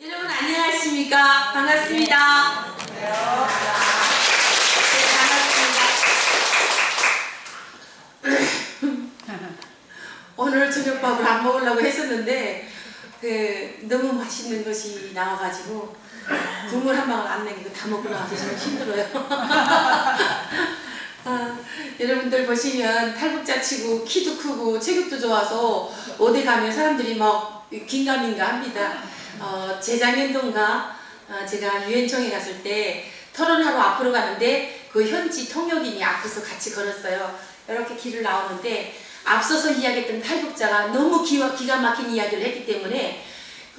여러분 안녕하십니까? 반갑습니다. 네, 반갑습니다. 오늘 저녁밥을 안 먹으려고 했었는데 너무 맛있는 것이 나와가지고 국물 한 방울 안 내기고 다 먹고 나와서 좀 힘들어요. 여러분들 보시면 탈북자 치고 키도 크고 체격도 좋아서 어디 가면 사람들이 막 긴가민가 합니다. 재작년도인가 제가 유엔청에 갔을 때 토론하러 앞으로 가는데 그 현지 통역인이 앞에서 같이 걸었어요. 이렇게 길을 나오는데 앞서서 이야기했던 탈북자가 너무 기가 막힌 이야기를 했기 때문에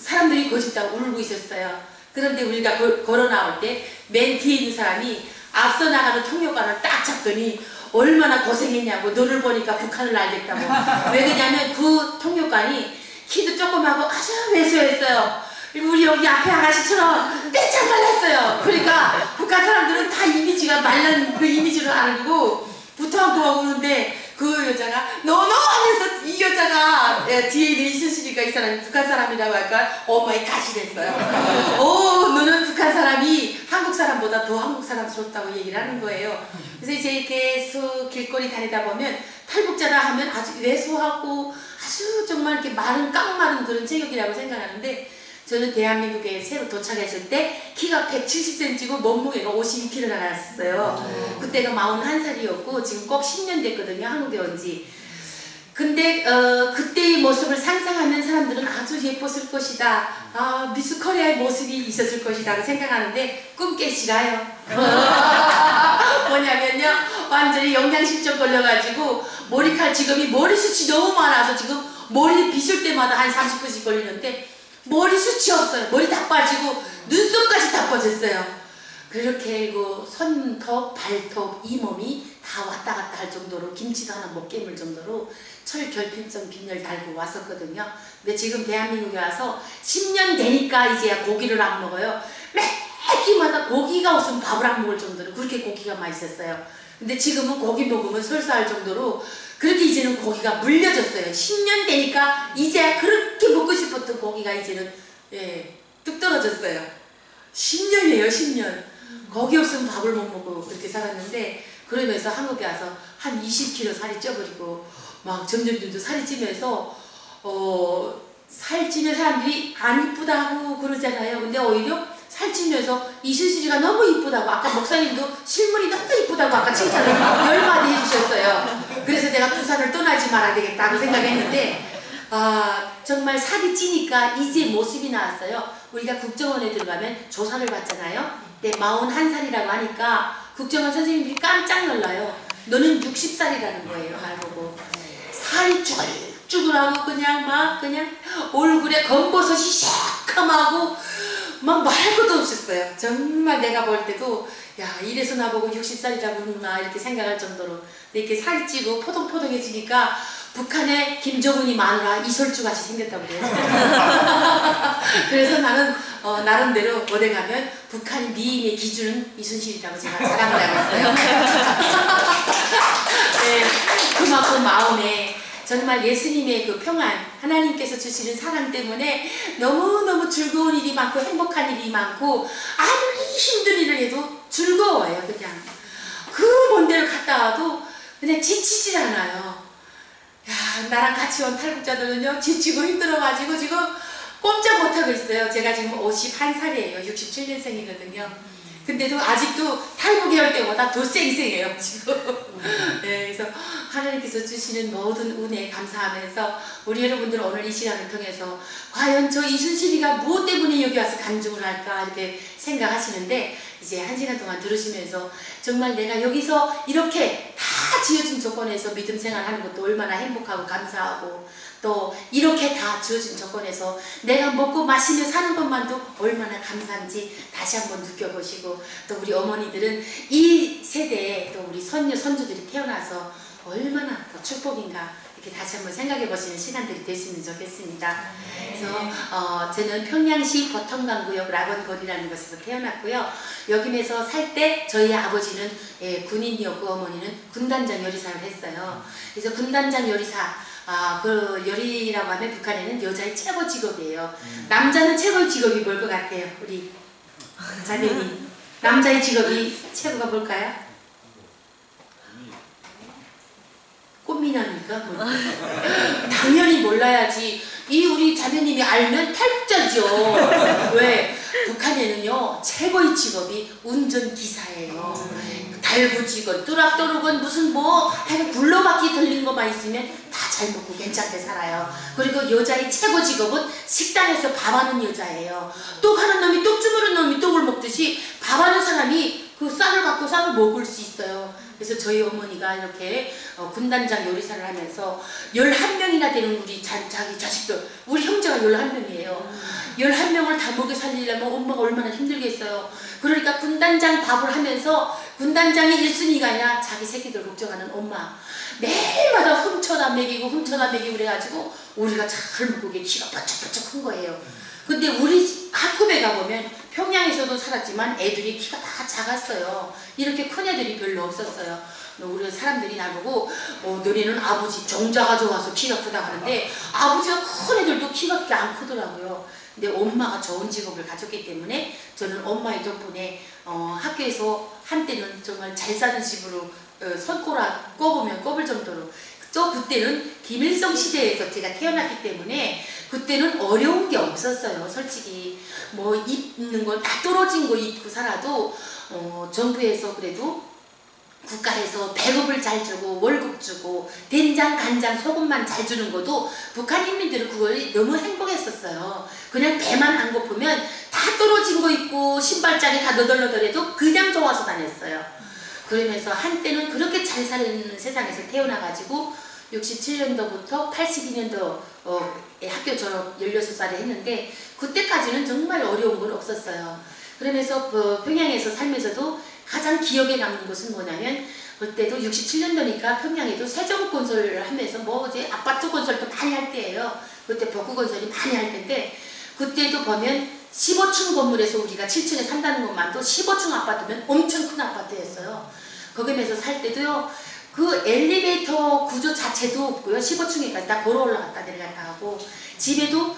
사람들이 거짓다 울고 있었어요. 그런데 우리가 걸어 나올 때 맨 뒤에 있는 사람이 앞서 나가는 통역관을 딱 잡더니 얼마나 고생했냐고, 너를 보니까 북한을 알겠다고. 왜 그러냐면 그 통역관이 키도 조그마하고 아주 왜소했어요. 우리 여기 앞에 아가씨처럼 떼짝 말랐어요. 그러니까 북한 사람들은 다 이미지가 말른 그 이미지를 알고 붙어갖고 오는데 그 여자가 너너 하면서 이 여자가 뒤에 있는 이순실이가 이 사람이 북한 사람이라고 할까 어머니 가시 됐어요. 너는 북한 사람이 한국 사람보다 더 한국 사람스럽다고 얘기를 하는 거예요. 그래서 이제 계속 길거리 다니다 보면 탈북자다 하면 아주 왜소하고 아주 정말 이렇게 마른 깡마른 그런 체격이라고 생각하는데 저는 대한민국에 새로 도착했을 때 키가 170cm고 몸무게가 52kg 나갔어요. 그때가 41살이었고 지금 꼭 10년 됐거든요. 한국에 온 지. 근데 그때의 모습을 상상하면 사람들은 아주 예뻤을 것이다. 미스 코리아의 모습이 있었을 것이다 생각하는데 꿈 깨시라요. 뭐냐면요, 완전히 영양실조 걸려가지고 머리칼 지금이 머리숱이 너무 많아서 지금 머리 빗을 때마다 한 30분씩 걸리는데 머리숱이 없어요. 머리 다 빠지고 눈썹까지 다 빠졌어요. 그렇게 손톱, 발톱, 이 몸이 다 왔다 갔다 할 정도로 김치도 하나 못 깨물 정도로 철결핍성 빈혈 달고 왔었거든요. 근데 지금 대한민국에 와서 10년 되니까 이제 고기를 안 먹어요. 매 끼마다 고기가 없으면 밥을 안 먹을 정도로 그렇게 고기가 맛있었어요. 근데 지금은 고기 먹으면 설사할 정도로 그렇게 이제는 고기가 물려졌어요. 10년 되니까 이제 그렇게 먹고 싶었던 고기가 이제는 뚝 떨어졌어요. 10년이에요, 10년. 고기 없으면 밥을 못 먹고 그렇게 살았는데 그러면서 한국에 와서 한 20kg 살이 쪄버리고 막 점점 살이 찌면서 살찌면 사람들이 안 이쁘다고 그러잖아요. 근데 오히려 살찌면서 이순실이가 너무 이쁘다고, 아까 목사님도 실물이 너무 이쁘다고 아까 칭찬을 10마디 해주셨어요. 그래서 내가 부산을 떠나지 말아야 되겠다고 생각했는데 정말 살이 찌니까 이제 모습이 나왔어요. 우리가 국정원에 들어가면 조사를 받잖아요. 근데 41살이라고 하니까 국정원 선생님들이 깜짝 놀라요. 너는 60살이라는 거예요. 말 보고 살이 쭈글쭈글하고 그냥 얼굴에 검버섯이 새까마고 막 말 것도 없었어요. 정말 내가 볼 때도 야, 이래서 나보고 60살이라고 그러나 이렇게 생각할 정도로. 근데 이렇게 살이 찌고 포동포동해지니까 북한에 김정은이 마누라 이설주 같이 생겼다고 그래요. 그래서 나는 나름대로 어디 가면 북한 미인의 기준은 이순실이라고 제가 자랑을 하고 있어요. 네, 그만큼 마음에 정말 예수님의 그 평안, 하나님께서 주시는 사랑 때문에 너무너무 즐거운 일이 많고 행복한 일이 많고 아무리 힘든 일을 해도 즐거워요. 그냥 그 먼 데를 갔다 와도 그냥 지치질 않아요. 야, 나랑 같이 온 탈북자들은요 지치고 힘들어가지고 지금 꼼짝 못하고 있어요. 제가 지금 51살이에요. 67년생이거든요. 근데도 아직도 탈북해 올 때보다 더 쌩쌩해요 지금. 네, 그래서 하나님께서 주시는 모든 은혜에 감사하면서 우리 여러분들 오늘 이 시간을 통해서 과연 저 이순실이가 무엇 때문에 여기 와서 간증을 할까 이렇게 생각하시는데 이제 한 시간 동안 들으시면서 정말 내가 여기서 이렇게 다 지어진 조건에서 믿음 생활하는 것도 얼마나 행복하고 감사하고 또 이렇게 다 주어진 조건에서 내가 먹고 마시며 사는 것만도 얼마나 감사한지 다시 한번 느껴보시고 또 우리 어머니들은 이 세대에 또 우리 손녀 손주들이 태어나서 얼마나 더 축복인가 이렇게 다시 한번 생각해 보시는 시간들이 됐으면 좋겠습니다. 그래서 저는 평양시 보통강구역 락원거리라는 곳에서 태어났고요. 여기에서 살 때 저희 아버지는 군인이었고 어머니는 군단장 요리사를 했어요. 그래서 군단장 요리사 그 요리라고 하면 북한에는 여자의 최고 직업이에요. 남자는 최고의 직업이 뭘 것 같아요? 우리 자매님. 남자의 직업이 최고가 뭘까요? 꽃미남입니까? 뭐. 당연히 몰라야지. 이 우리 자매님이 알면 탈북자죠. 왜? 북한에는요 최고의 직업이 운전기사예요. 달구지건 뚜락떠르건 무슨 뭐 하여간 굴러바퀴 들린 것만 있으면 다 잘 먹고 괜찮게 살아요. 그리고 여자의 최고 직업은 식당에서 밥하는 여자예요. 똑하는 놈이 똑 주무른 놈이 똑을 먹듯이 밥하는 사람이 그 쌀을 갖고 쌀을 먹을 수 있어요. 그래서 저희 어머니가 이렇게 군단장 요리사를 하면서 11명이나 되는 우리 자기 자식들, 우리 형제가 11명이에요. 11명을 다 먹여 살리려면 엄마가 얼마나 힘들겠어요. 그러니까 군단장 밥을 하면서 군단장이 1순위가 아니라 자기 새끼들 걱정하는 엄마. 매일마다 훔쳐다 먹이고 그래가지고 우리가 잘 먹고 키가 바짝바짝 큰 거예요. 근데 우리 학급에 가보면 평양에서도 살았지만 애들이 키가 다 작았어요. 이렇게 큰 애들이 별로 없었어요. 우리 사람들이 나보고 너네는 아버지 정자가 좋아서 키가 크다 하는데 아버지가 큰 애들도 키가 그렇게 안 크더라고요. 근데 엄마가 좋은 직업을 가졌기 때문에 저는 엄마의 덕분에 학교에서 한때는 정말 잘 사는 집으로 손가락 꼽으면 꼽을 정도로 또 그때는 김일성 시대에서 제가 태어났기 때문에 그때는 어려운 게 없었어요. 솔직히 뭐 입는 건 다 떨어진 거 입고 살아도 정부에서 그래도 국가에서 배급을 잘 주고 월급 주고 된장 간장 소금만 잘 주는 것도 북한 인민들은 그걸 너무 행복했었어요. 그냥 배만 안 고프면 다 떨어진 거 입고 신발장에 다 너덜너덜해도 그냥 좋아서 다녔어요. 그러면서 한때는 그렇게 잘 사는 세상에서 태어나가지고 67년도부터 82년도 학교 졸업 16살에 했는데 그때까지는 정말 어려운 건 없었어요. 그러면서 평양에서 살면서도 가장 기억에 남는 것은 뭐냐면 그때도 67년도니까 평양에도 세조국 건설을 하면서 뭐 이제 아파트 건설도 많이 할 때예요. 그때 벽구 건설이 많이 할 때인데 그때도 보면 15층 건물에서 우리가 7층에 산다는 것만도 15층 아파트면 엄청 큰 아파트였어요. 거기에서 살 때도요. 그 엘리베이터 구조 자체도 없고요. 15층에까지 다 걸어 올라갔다 내려갔다 하고 집에도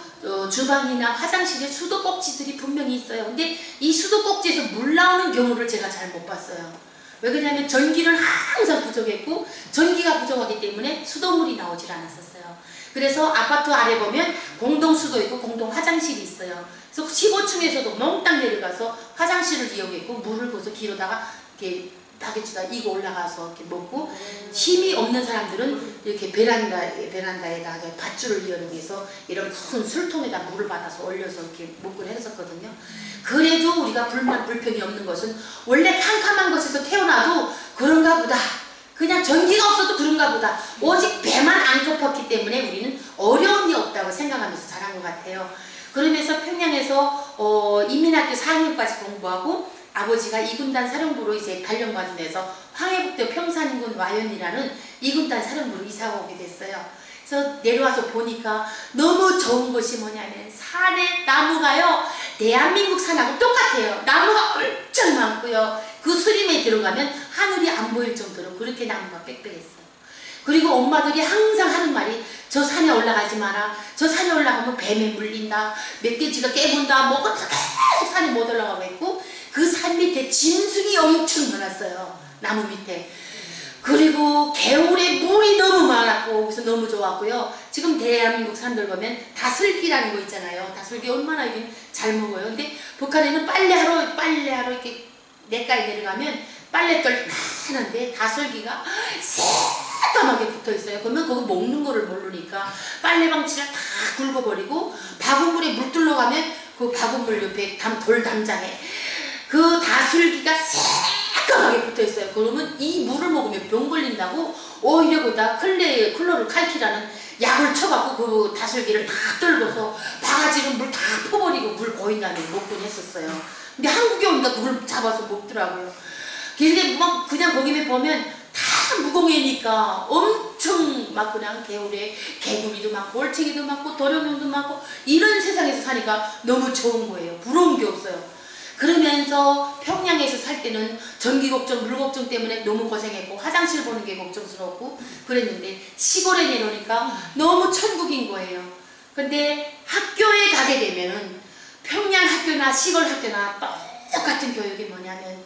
주방이나 화장실에 수도꼭지들이 분명히 있어요. 근데 이 수도꼭지에서 물 나오는 경우를 제가 잘 못 봤어요. 왜 그러냐면 전기는 항상 부족했고 전기가 부족하기 때문에 수돗물이 나오질 않았었어요. 그래서 아파트 아래 보면 공동수도 있고 공동 화장실이 있어요. 그래서 15층에서도 몽땅 내려가서 화장실을 이용했고 물을 부어서 기로다가 이렇게 바게트다 이거 올라가서 이렇게 먹고 힘이 없는 사람들은 이렇게 베란다에다 밧줄을 이용해서 이런 큰 술통에다 물을 받아서 올려서 이렇게 먹고 했었거든요. 그래도 우리가 불평이 없는 것은 원래 캄캄한 곳에서 태어나도 그런가 보다. 그냥 전기가 없어도 그런가 보다. 오직 배만 안 고팠기 때문에 우리는 어려운 게 없다고 생각하면서 자란 것 같아요. 그러면서 평양에서 인민학교 4학년까지 공부하고 아버지가 2군단 사령부로 이제 발령받은 데서 황해북도 평산군 와연이라는 2군단 사령부로 이사가 오게 됐어요. 그래서 내려와서 보니까 너무 좋은 것이 뭐냐면 산에 나무가요 대한민국 산하고 똑같아요. 나무가 엄청 많고요. 그 수림에 들어가면 하늘이 안 보일 정도로 그렇게 나무가 빽빽했어요. 그리고 엄마들이 항상 하는 말이 저 산에 올라가지 마라. 저 산에 올라가면 뱀에 물린다. 멧돼지가 깨문다. 뭐 계속 산에 못 올라가고 있고 그 산 밑에 짐승이 엄청 많았어요. 나무 밑에. 그리고 겨울에 물이 너무 많았고 그래서 너무 좋았고요. 지금 대한민국 산들 보면 다슬기라는 거 있잖아요. 다슬기 얼마나 여긴 잘 먹어요. 근데 북한에는 빨래하러 이렇게 냇가에 내려가면 빨랫돌 많은데 다슬기가 새까맣게 붙어있어요. 그러면 거기 먹는 거를 모르니까 빨래방치를 다 굵어버리고 바닷물에 물 들러가면 그 바닷물 옆에 돌 담장에 그 다슬기가 새까맣게 붙어있어요. 그러면 이 물을 먹으면 병 걸린다고 오히려보다 클로르 칼키라는 약을 쳐갖고 그 다슬기를 다 떨궈서 바가지로 물 다 퍼버리고 물 고인 다음에 먹곤 했었어요. 근데 한국에 오니까 그걸 잡아서 먹더라고요. 근데 막 그냥 거기에 보면 다 무공해니까 엄청 막 그냥 겨울에 개구리도 많고 올챙이도 많고 도련님도 많고 이런 세상에서 사니까 너무 좋은 거예요. 부러운 게 없어요. 그러면서 평양에서 살 때는 전기 걱정, 물 걱정 때문에 너무 고생했고 화장실 보는 게 걱정스럽고 그랬는데 시골에 내려오니까 너무 천국인 거예요. 근데 학교에 가게 되면은 평양 학교나 시골 학교나 똑같은 교육이 뭐냐면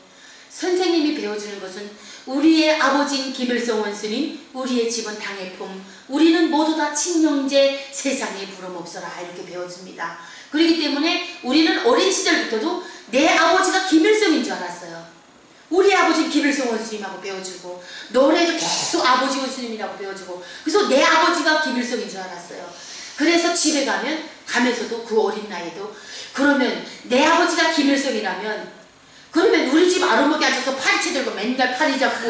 선생님이 배워주는 것은 우리의 아버지인 김일성 원스님, 우리의 집은 당해품, 우리는 모두 다 친형제, 세상에 부름 없어라 이렇게 배워줍니다. 그렇기 때문에 우리는 어린 시절부터도 내 아버지가 김일성인 줄 알았어요. 우리 아버지는 김일성 원스님하고 배워주고 노래도 계속 아버지 원스님이라고 배워주고 그래서 내 아버지가 김일성인 줄 알았어요. 그래서 집에 가면서도 그 어린 나이에도 그러면 내 아버지가 김일성이라면 그러면 우리 집 아르목에 앉아서 파리채 들고 맨날 파리 잡고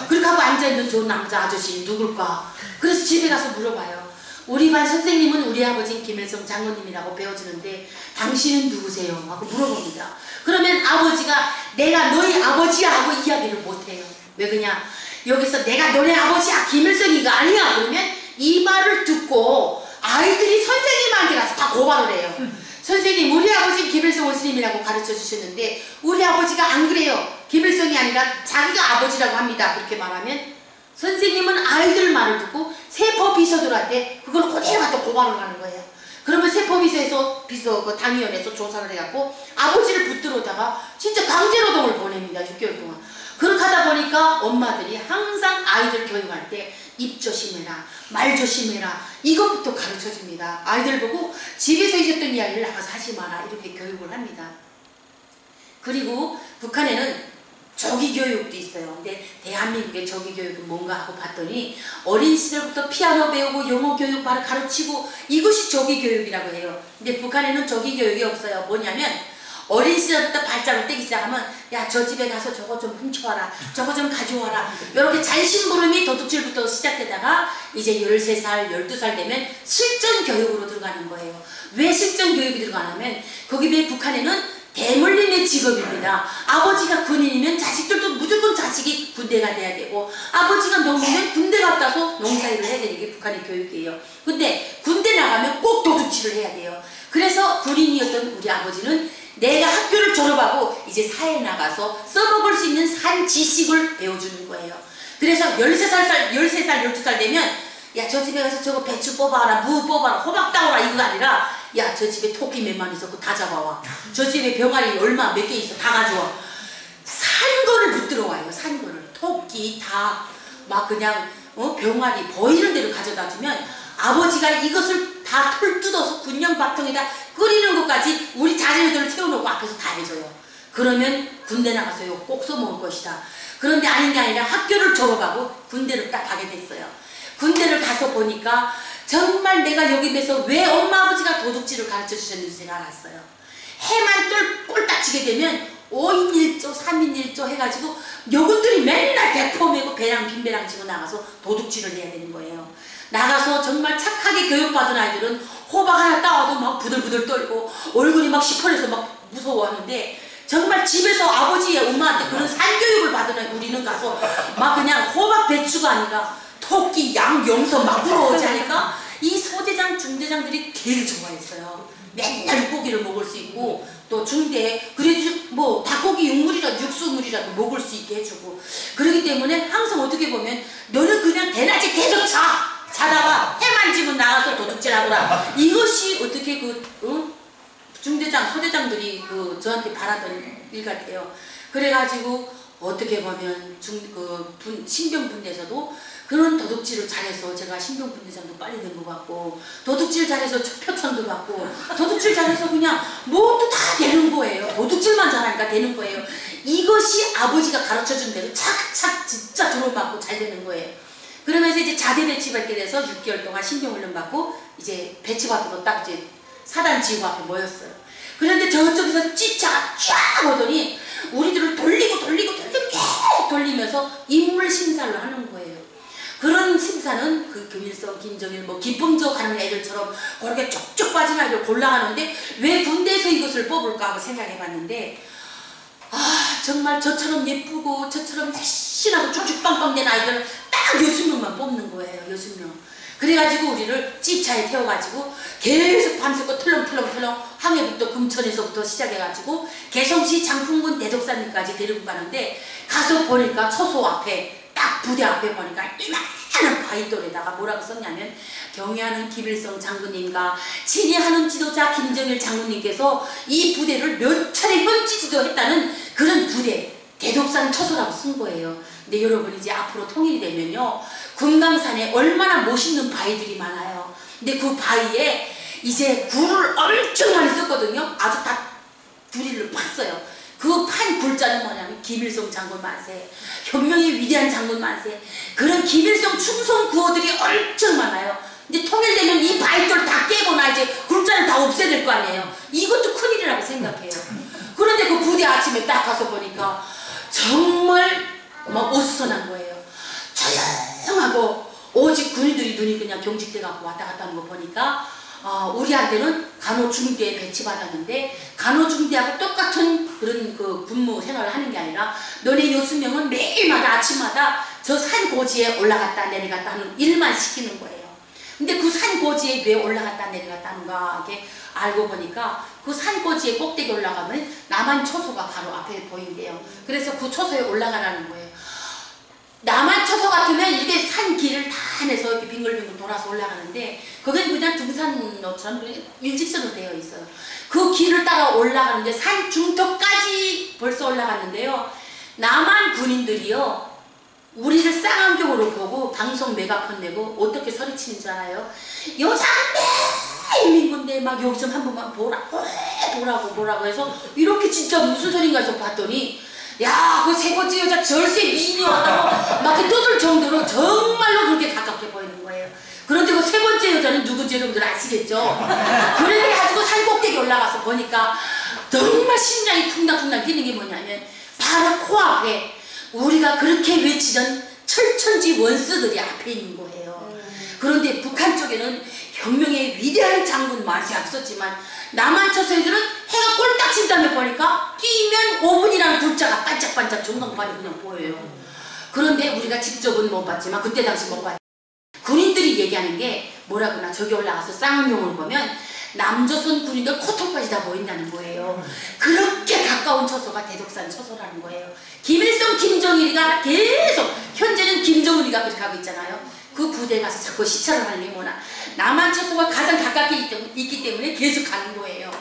그렇게 하고 앉아있는 좋은 남자 아저씨 누굴까? 그래서 집에 가서 물어봐요. 우리 반 선생님은 우리 아버지인 김일성 장로님이라고 배워주는데 당신은 누구세요? 하고 물어봅니다. 그러면 아버지가 내가 너희 아버지야 하고 이야기를 못해요. 왜 그냐? 여기서 내가 너네 아버지야 김일성이가 아니야 그러면 이 말을 듣고 아이들이 선생님한테 가서 다 고발을 해요. 선생님 우리 아버지는 김일성 원스님이라고 가르쳐 주셨는데 우리 아버지가 안 그래요. 김일성이 아니라 자기가 아버지라고 합니다. 그렇게 말하면 선생님은 아이들 말을 듣고 세법비서들한테 그걸 그대로 갖다 고발을 하는 거예요. 그러면 세법비서에서 그 당위원회에서 조사를 해갖고 아버지를 붙들어다가 진짜 강제노동을 보냅니다. 6개월 동안. 그렇게 하다 보니까 엄마들이 항상 아이들 교육할 때 입 조심해라, 말 조심해라 이것부터 가르쳐줍니다. 아이들 보고 집에서 있었던 이야기를 나가서 하지 마라 이렇게 교육을 합니다. 그리고 북한에는 조기교육도 있어요. 근데 대한민국의 조기교육은 뭔가 하고 봤더니 어린 시절부터 피아노 배우고 영어 교육 바로 가르치고 이것이 조기교육이라고 해요. 근데 북한에는 조기교육이 없어요. 뭐냐면 어린 시절부터 발자국 떼기 시작하면 야 저 집에 가서 저거 좀 훔쳐와라 저거 좀 가져와라 이렇게 잔심부름이 도둑질부터 시작되다가 이제 13살 12살 되면 실전교육으로 들어가는 거예요. 왜 실전교육이 들어가냐면 거기 왜 북한에는 대물림의 직업입니다. 아버지가 군인이면 자식들도 무조건 자식이 군대가 돼야 되고 아버지가 농민이면 군대 갔다 와서 농사일을 해야 되는 게 북한의 교육이에요. 근데 군대 나가면 꼭 도둑질을 해야 돼요. 그래서 군인이었던 우리 아버지는 내가 학교를 졸업하고 이제 사회에 나가서 써먹을 수 있는 산 지식을 배워주는 거예요. 그래서 13살, 12살 되면 야 저 집에 가서 저거 배추 뽑아라, 무 뽑아라, 호박 따오라 이거 아니라 야 저 집에 토끼 몇만 있어 그거 다 잡아와. 저 집에 병아리 얼마 몇 개 있어 다 가져와. 산 거를 붙들어 와요. 산 거를. 토끼, 닭, 막 그냥 병아리 보이는 대로 가져다 주면 아버지가 이것을 다 털 뜯어서 군용밥통에다 끓이는 것까지 우리 자녀들을 세워놓고 앞에서 다 해줘요. 그러면 군대 나가서 이거 꼭 써먹을 것이다. 그런데 아닌 게 아니라 학교를 졸업하고 군대를 딱 가게 됐어요. 군대를 가서 보니까 정말 내가 여기 뵈서 왜 엄마 아버지가 도둑질을 가르쳐 주셨는지 제가 알았어요. 해만 꼴딱 지게 되면 5인 1조, 3인 1조 해가지고 요것들이 맨날 배포 메고 배랑 빈배랑 지고 나가서 도둑질을 해야 되는 거예요. 나가서 정말 착하게 교육받은 아이들은 호박 하나 따와도 막 부들부들 떨고 얼굴이 막 시퍼래서 막 무서워하는데 정말 집에서 아버지 엄마한테 그런 산교육을 받은 우리는 가서 막 그냥 호박 배추가 아니라 토끼, 양, 염소 막 물어오지 하니까 이 소대장, 중대장들이 되게 좋아했어요. 맨날 물고기를 먹을 수 있고 또 중대 그래도 뭐 닭고기 육수물이라도 먹을 수 있게 해주고 그러기 때문에 항상 어떻게 보면 너는 그냥 대낮에 계속 자다가 해만 지면 나가서 도둑질하거라. 이것이 어떻게 중대장, 소대장들이 저한테 바라던 일 같아요. 그래가지고 어떻게 보면 신병분대에서도 그런 도둑질을 잘해서 제가 신병분대장도 빨리 된 것 같고 도둑질 잘해서 표창도 받고 도둑질 잘해서 그냥 뭐도 다 되는 거예요. 도둑질만 잘하니까 되는 거예요. 이것이 아버지가 가르쳐준 대로 착착 진짜 졸업받고 잘 되는 거예요. 그러면서 이제 자대 배치받게 돼서 6개월 동안 신병훈련 받고 이제 배치받으러 딱 이제 사단 지휘부 앞에 모였어요. 그런데 저쪽에서 찌차가 쫙 오더니 우리들을 돌리고 계속 돌리면서 인물 심사를 하는 거예요. 그런 심사는 김일성, 김정일, 기쁨조 가는 애들처럼 그렇게 쪽쪽 빠진 아이들 골라가는데 왜 군대에서 이것을 뽑을까 하고 생각해봤는데 정말 저처럼 예쁘고 저처럼 날씬하고 쭉쭉빵빵 된 아이들은 딱 60명만 뽑는 거예요. 60명. 그래가지고 우리를 찝차에 태워가지고 계속 밤새고 털렁털렁 그냥 항해북도 금천에서부터 시작해가지고 개성시 장풍군 대덕산까지 데리고 가는데 가서 보니까 처소 앞에 딱 부대 앞에 보니까 이만한 바위돌에다가 뭐라고 썼냐면 경애하는 김일성 장군님과 친애하는 지도자 김정일 장군님께서 이 부대를 몇 차례 던지지도 했다는 그런 부대 대덕산 처소라고 쓴 거예요. 근데 여러분 이제 앞으로 통일이 되면요 금강산에 얼마나 멋있는 바위들이 많아요. 근데 그 바위에 이제 굴을 엄청 많이 썼거든요. 아주 다 두리를 팠어요. 그 판 굴자는 뭐냐면 김일성 장군 만세, 혁명의 위대한 장군 만세, 그런 김일성 충성 구호들이 엄청 많아요. 근데 통일되면 이 바위돌 다 깨거나 이제 굴자를 다 없애야 될 거 아니에요. 이것도 큰일이라고 생각해요. 그런데 그 부대 아침에 딱 가서 보니까 정말 막 어수선한 거예요. 조용하고 오직 군인들이 눈이 그냥 경직돼 갖고 왔다 갔다 하는 거 보니까 우리한테는 간호중대에 배치받았는데 간호중대하고 똑같은 그런 그 근무 생활을 하는 게 아니라 너네 여수명은 매일마다 아침마다 저 산 고지에 올라갔다 내려갔다 하는 일만 시키는 거예요. 근데 그 산 고지에 왜 올라갔다 내려갔다 하는가 이렇게 알고 보니까 그 산 고지에 꼭대기 올라가면 남한 초소가 바로 앞에 보인대요. 그래서 그 초소에 올라가라는 거예요. 남한 초소 같으면 이렇게 산 길을 다 내서 이렇게 빙글빙글 돌아서 올라가는데 그건 그냥 등산로처럼 일직선으로 되어 있어요. 그 길을 따라 올라가는데 산 중턱까지 벌써 올라갔는데요. 남한 군인들이요 우리를 쌍안경으로 보고 방송 메가폰 내고 어떻게 소리치는 줄 알아요? 여자인데 민군데 막 여기 좀 한 번만 보라고 해서 이렇게 진짜 무슨 소린가 해서 봤더니 야, 그 세 번째 여자 절세 미녀하다고 막 이렇게 떠들 정도로 정말로 그렇게 가깝게 보이는 거예요. 그런데 그 세 번째 여자는 누군지 여러분들 아시겠죠? 그래 가지고 산 꼭대기 올라가서 보니까 정말 심장이 쿵당쿵당 뛰는 게 뭐냐면 바로 코앞에 우리가 그렇게 외치던 철천지 원수들이 앞에 있는 거예요. 그런데 북한 쪽에는 혁명의 위대한 장군 만세하고 썼지만 남한 처소에서는 해가 꼴딱 진 다음에 보니까 뛰면 5분이라는 굴자가 반짝반짝 전광판이 그냥 보여요. 그런데 우리가 직접은 못 봤지만 그때 당시 못 봤죠. 군인들이 얘기하는 게 뭐라구나 저기 올라가서 쌍용을 보면 남조선 군인들 코털까지 다 보인다는 거예요. 그렇게 가까운 처소가 대덕산 처소라는 거예요. 김일성, 김정일이가 계속 현재는 김정은이가 그렇게 하고 있잖아요. 그 부대에 가서 자꾸 시찰을 하는 게 뭐나 남한 처소가 가장 가깝게 있기 때문에 계속 가는 거예요.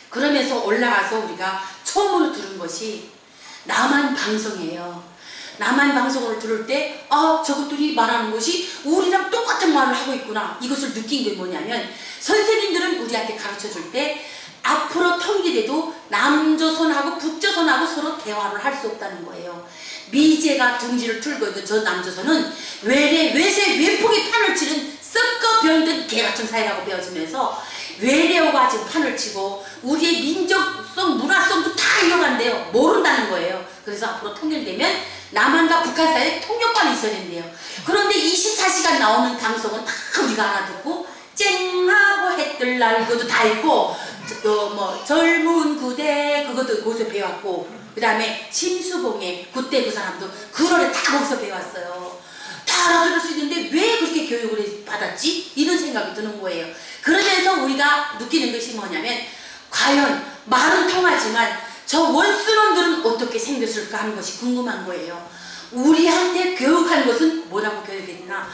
그러면서 올라가서 우리가 처음으로 들은 것이 남한 방송이에요. 남한 방송을 들을 때 저것들이 말하는 것이 우리랑 똑같은 말을 하고 있구나. 이것을 느낀 게 뭐냐면 선생님들은 우리한테 가르쳐줄 때 앞으로 통일이 돼도 남조선하고 북조선하고 서로 대화를 할 수 없다는 거예요. 미제가 둥지를 틀고 있는 저 남조선은 외세 외풍이 판을 치는 썩어 병든 개같은 사회라고 배워지면서 외래어가 지금 판을 치고 우리의 민족성, 문화성도 다 잃어간대요. 모른다는 거예요. 그래서 앞으로 통일되면 남한과 북한 사이에 통역관이 있어야 된대요. 그런데 24시간 나오는 방송은 다 우리가 알아듣고 쨍하고 해뜰 날 그것도 다 있고 또 뭐 젊은 구대 그것도 거기서 배웠고 그 다음에 심수봉의 그때 그 사람도 그 노래 다 거기서 배웠어요. 다 알아들을 수 있는데 왜 그렇게 교육을 받았지? 이런 생각이 드는 거예요. 그러면서 우리가 느끼는 것이 뭐냐면 과연 말은 통하지만 저 원수놈들은 어떻게 생겼을까 하는 것이 궁금한 거예요. 우리한테 교육한 것은 뭐라고 교육했나?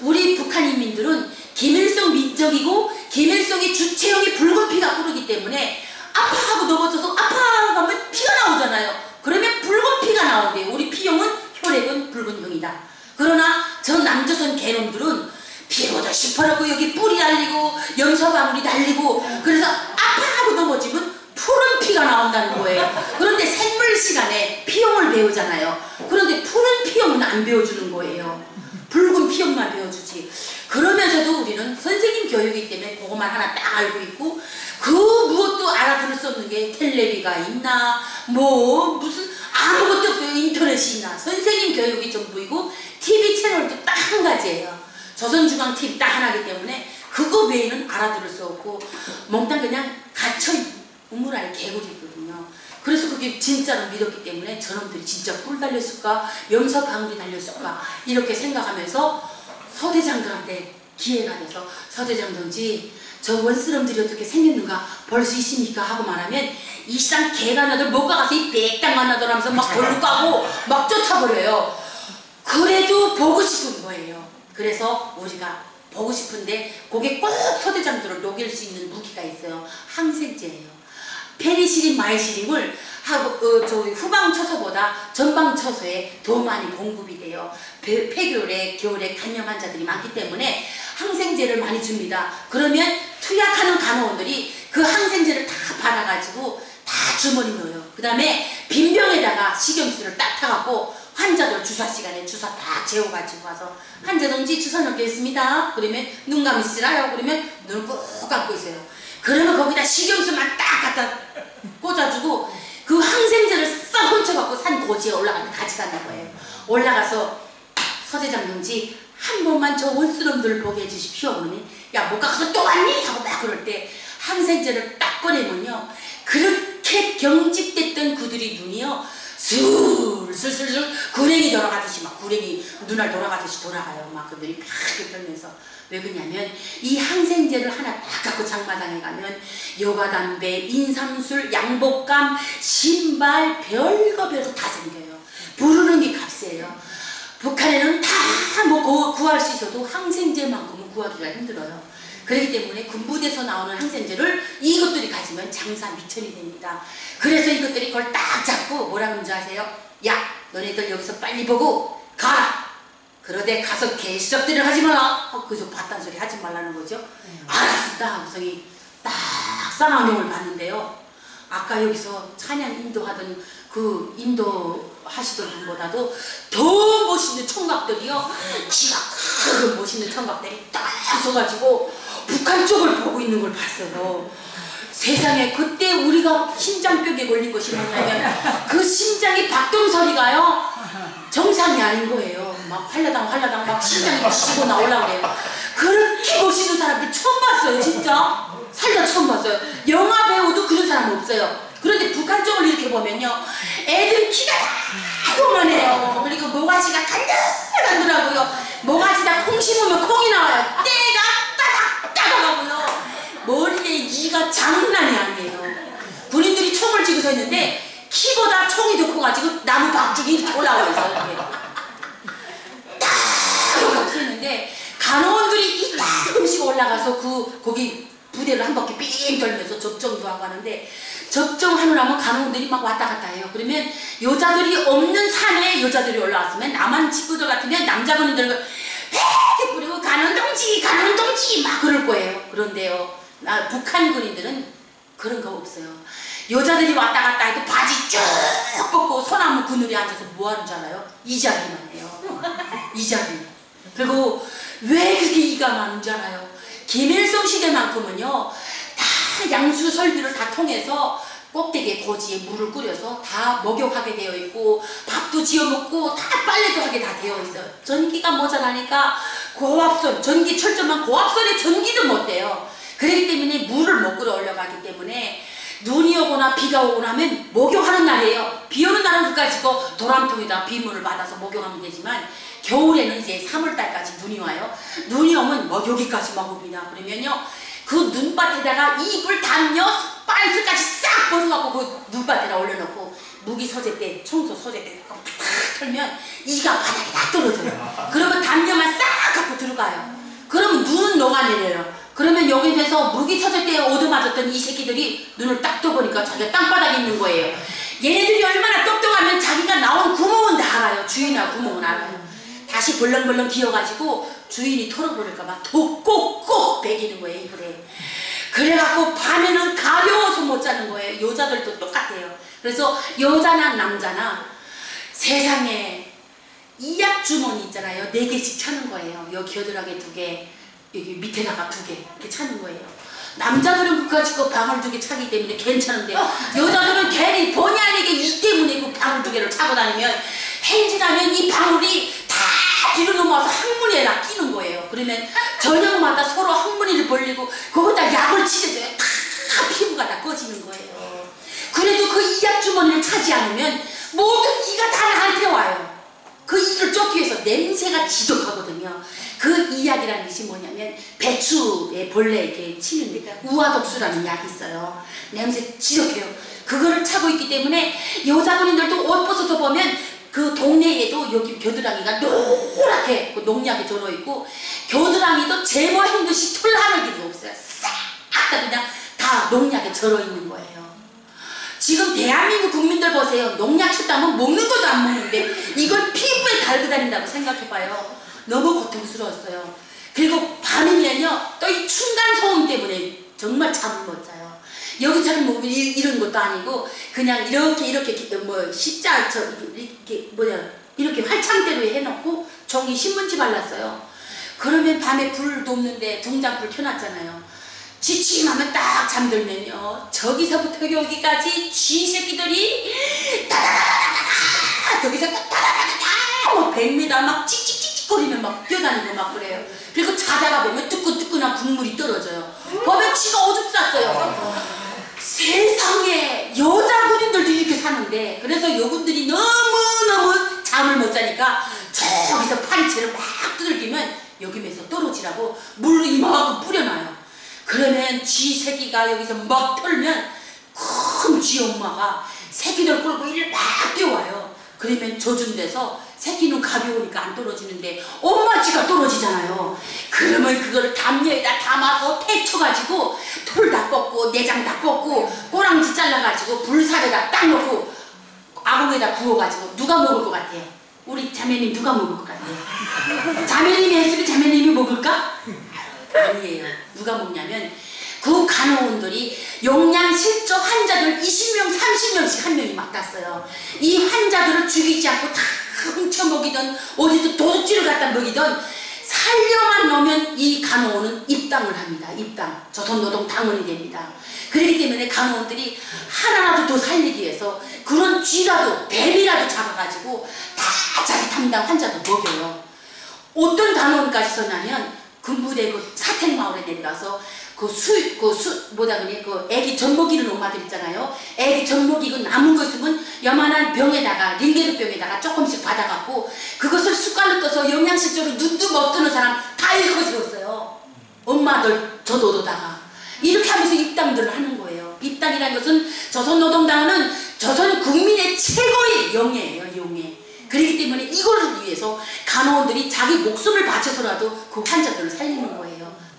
우리 북한 인민들은 김일성 민족이고 김일성의 주체형이 붉은 피가 흐르기 때문에 아파하고 넘어져서 아파하면 피가 나오잖아요. 그러면 붉은 피가 나온대요. 우리 피형은 혈액은 붉은 형이다. 그러나 저 남조선 개놈들은 피로도 시퍼렇고 여기 뿔이 달리고 염소방울이 달리고 그래서 아파하고 넘어지면 푸른 피가 나온다는 거예요. 그런데 생물 시간에 피형을 배우잖아요. 그런데 푸른 피형은 안 배워주는 거예요. 붉은 피형만 배워주지. 그러면서도 우리는 선생님 교육이기 때문에 그것만 하나 딱 알고 있고 그 무엇도 알아들을 수 없는 게 텔레비가 있나 뭐 무슨 아무것도 없어요. 인터넷이 있나. 선생님 교육이 전부이고 TV 채널도 딱 한 가지예요. 조선중앙TV 딱 하나이기 때문에 그거 외에는 알아들을 수 없고 몽땅 그냥 갇혀 우물 안에 개구리거든요. 그래서 그게 진짜로 믿었기 때문에 저놈들이 진짜 뿔 달렸을까 염소방울이 달렸을까 이렇게 생각하면서 서대장들한테 기회가 돼서 서대장 동지 저 원스러움들이 어떻게 생겼는가 볼 수 있습니까? 하고 말하면 이상 개가 나들 못 가서 이 백당만 나들 하면서 막 돌로 까고 막 쫓아버려요. 그래도 보고 싶은 거예요. 그래서 우리가 보고 싶은데 그게 꼭 소대장들을 녹일 수 있는 무기가 있어요. 항생제예요. 페니실린, 마이실린을 하고 후방 처소보다 전방 처소에 더 많이 공급이 돼요. 폐결핵, 겨울에 간염 환자들이 많기 때문에 항생제를 많이 줍니다. 그러면 투약하는 간호원들이 그 항생제를 다 받아가지고 다 주머니 넣어요. 그 다음에 빈병에다가 식염수를 딱 타갖고 환자들 주사 시간에 주사 다 재워가지고 와서 환자 동지 주사 넣겠습니다. 그러면 눈 감으시라요. 그러면 눈을 꾹 감고 있어요. 그러면 거기다 식염수만 딱 갖다 꽂아주고 그 항생제를 싹 훔쳐갖고 산 고지에 올라가면 가져가는 거예요. 올라가서 서대장 동지 한 번만 저 원스러움들을 보게 해주십시오. 그러면 야 못 가서 또 왔니? 하고 막 그럴 때 항생제를 딱 꺼내면요 그렇게 경직됐던 그들이 눈이요 슬슬슬 구랭이 돌아가듯이 막 구랭이 눈알 돌아가듯이 돌아가요. 막 그들이 팍 떨면서 왜 그러냐면 이 항생제를 하나 딱 갖고 장마당에 가면 여과담배, 인삼술, 양복감, 신발 별거 다 생겨요. 부르는 게 값이에요. 북한에는 다 뭐 구할 수 있어도 항생제만큼은 구하기가 힘들어요. 그렇기 때문에 군부대에서 나오는 항생제를 이것들이 가지면 장사 미천이 됩니다. 그래서 이것들이 그걸 딱 잡고 뭐라 그러는지 아세요? 야 너네들 여기서 빨리 보고 가라. 그러되 가서 개수작들을 하지 마라. 그래서 봤단 소리 하지 말라는 거죠. 알았습니다. 하고서이 딱 쌍안경을 봤는데요. 아까 여기서 찬양 인도하던 그 인도 하시던 분보다도 더 멋있는 청각들이요. 기가 큰 멋있는 청각들이 딱 서가지고 북한 쪽을 보고 있는 걸 봤어요. 세상에 그때 우리가 심장병에 걸린 것이 뭐냐면 그 심장이 박동 소리가요 정상이 아닌 거예요. 막 활라당 막 심장이 치고 나오려고 그래요. 그렇게 멋있는 사람들 처음 봤어요. 진짜 살다 처음 봤어요. 영화 배우도 그런 사람 없어요. 그런데 북한 쪽을 이렇게 보면요 애들 키가 다 요만해요. 그리고 모가지가 간들간들하고요. 모가지다 콩 심으면 콩이 나와요. 때가 따닥따닥하고요. 머리에 이가 장난이 아니에요. 군인들이 총을 쥐고 서 있는데 키보다 총이 더 커가지고 나무 박죽이 이렇게 올라와 있어요. 이렇게 딱 서 있는데 간호원들이 이따금씩 올라가서 거기 부대를 한 바퀴 삥 돌면서 접종도 하고 하는데 접종하느라면 간호원들이 막 왔다 갔다 해요. 그러면 여자들이 없는 산에 여자들이 올라왔으면 남한 친구들 같으면 남자 군인들 이렇게 뿌리고 간호동지 막 그럴 거예요. 그런데요 북한 군인들은 그런 거 없어요. 여자들이 왔다 갔다 해도 바지 쭉 벗고 소나무 그늘에 앉아서 뭐 하는 줄 알아요? 이자기만 해요. 이자기. 그리고 왜 그렇게 이가 많은 줄 알아요? 김일성 시대만큼은요 다 양수 설비를 다 통해서 꼭대기에 고지에 물을 끓여서 다 목욕하게 되어 있고 밥도 지어 먹고 다 빨래도 하게 다 되어 있어요. 전기가 모자라니까 고압선, 전기 철저만 고압선에 전기도 못 돼요. 그렇기 때문에 물을 못 끌어 올려가기 때문에 눈이 오거나 비가 오거나 하면 목욕하는 날이에요. 비 오는 날은 그까짓거 도람통에다 빗물을 받아서 목욕하면 되지만 겨울에는 이제 3월달까지 눈이 와요. 눈이 오면 여기까지 막 옵니다. 그러면요 그 눈밭에다가 이불 담요 빤스까지 싹 벗어갖고 그 눈밭에다 올려놓고 무기 서재 청소 서재 탁 털면 이가 바닥에 다 떨어져요. 그러면 담요만 싹 갖고 들어가요. 그러면 눈은 녹아내려요. 그러면 여기 돼서 무기 서재 때 얻어맞았던 이 새끼들이 눈을 딱 떠보니까 자기가 땅바닥에 있는 거예요. 얘네들이 얼마나 똑똑하면 자기가 나온 구멍은 다 알아요. 주인하고 구멍은 알아요. 다시 벌렁벌렁 기어가지고 주인이 털어버릴까봐 꼭꼭 베기는 거예요. 이불에. 그래갖고 밤에는 가벼워서 못 자는 거예요. 여자들도 똑같아요. 그래서 여자나 남자나 세상에 이약 주머니 있잖아요. 4개씩 차는 거예요. 여기 겨드랑이 2개, 여기 밑에다가 2개 이렇게 차는 거예요. 남자들은 그까짓 방울 2개 차기 때문에 괜찮은데 여자들은 괜히 본의 아니게 이 때문에 그 방울 2개를 차고 다니면 행진하면 이 방울이 다 뒤로 넘어와서 항문에다 끼는 거예요. 그러면 저녁마다 서로 항문이를 벌리고 거기다 약을 칠해줘요. 다 피부가 다 꺼지는 거예요. 그래도 그 이약 주머니를 차지 않으면 모든 이가 다 나한테 와요. 그 이를 쫓기 위해서 냄새가 지독하거든요. 그 이약이라는 것이 뭐냐면 배추에 벌레 이렇게 치는 우화독수라는 약이 있어요. 냄새 지독해요. 그거를 차고 있기 때문에 여자분들도 옷 벗어서 보면 그 동네에도 여기 겨드랑이가 노랗게 그 농약에 절어있고, 겨드랑이도 제모한 듯이 털 하늘길이 없어요. 싹 다 그냥 다 농약에 절어있는 거예요. 지금 대한민국 국민들 보세요. 농약 쳤다면 먹는 것도 안 먹는데 이걸 피부에 달고 다닌다고 생각해봐요. 너무 고통스러웠어요. 그리고 밤이면요 또 이 층간 소음 때문에 정말 잠을 못 자요. 여기처럼 뭐 이런 것도 아니고 그냥 이렇게 뭐 십자처럼 이렇게 활창대로 해놓고 종이 신문지 발랐어요. 그러면 밤에 불도 없는데 등장불 켜놨잖아요. 지침하면 딱 잠들면요 저기서부터 여기까지 쥐새끼들이 다다다다다다 저기서 다다다다다 뭐 100m 막 찍찍찍찍거리면 막 뛰어다니고 막 그래요. 그리고 자다가 보면 뜨끈뜨끈한 국물이 떨어져요. 보면 치가 오줌 쌌어요. 세상에 여자군인들도 이렇게 사는데, 그래서 여군들이 너무너무 잠을 못 자니까 저기서 파리채를 막 두들기면 여기면서 떨어지라고 물로 이만큼 뿌려놔요. 그러면 쥐 새끼가 여기서 막 털면 큰 쥐 엄마가 새끼들 끌고 이를 막 뛰어와요. 그러면 젖은데서 새끼는 가벼우니까 안 떨어지는데 엄마 쥐가 떨어지잖아요. 그러면 그거를 담요에다 담아서 태쳐가지고 털 다 뽑고 내장 다 뽑고 꼬랑지 잘라가지고 불살에다 딱 넣고 아궁에다 구워가지고 누가 먹을 것 같아요? 우리 자매님 누가 먹을 것 같아요? 자매님이 했으면 자매님이 먹을까? 아니에요. 누가 먹냐면 그 간호원들이 용량실조 환자들 20명 30명씩 한 명이 맡았어요. 이 환자들을 죽이지 않고 다 훔쳐 먹이던 어디서 도둑질을 갖다 먹이던 살려만 놓으면 이 간호원은 입당을 합니다. 입당. 조선노동당원이 됩니다. 그렇기 때문에 간호원들이 하나라도 더 살리기 위해서 그런 쥐라도 뱀이라도 잡아가지고 다 자기 담당 환자도 먹여요. 어떤 간호원까지 서냐면 군부대 그 사택마을에 내려가서 애기 젖먹이는 엄마들 있잖아요. 애기 젖먹이고 남은 거 있으면 요만한 병에다가 링게르병에다가 조금씩 받아갖고 그것을 숟갈로 떠서 영양실조로 눈도 못 뜨는 사람 다 일거세웠어요. 엄마들 젖어도다가 이렇게 하면서 입당들을 하는 거예요. 입당이라는 것은 조선노동당원은 조선 국민의 최고의 영예예요. 영예. 그렇기 때문에 이거를 위해서 간호원들이 자기 목숨을 바쳐서라도 그 환자들을 살리는 거예요.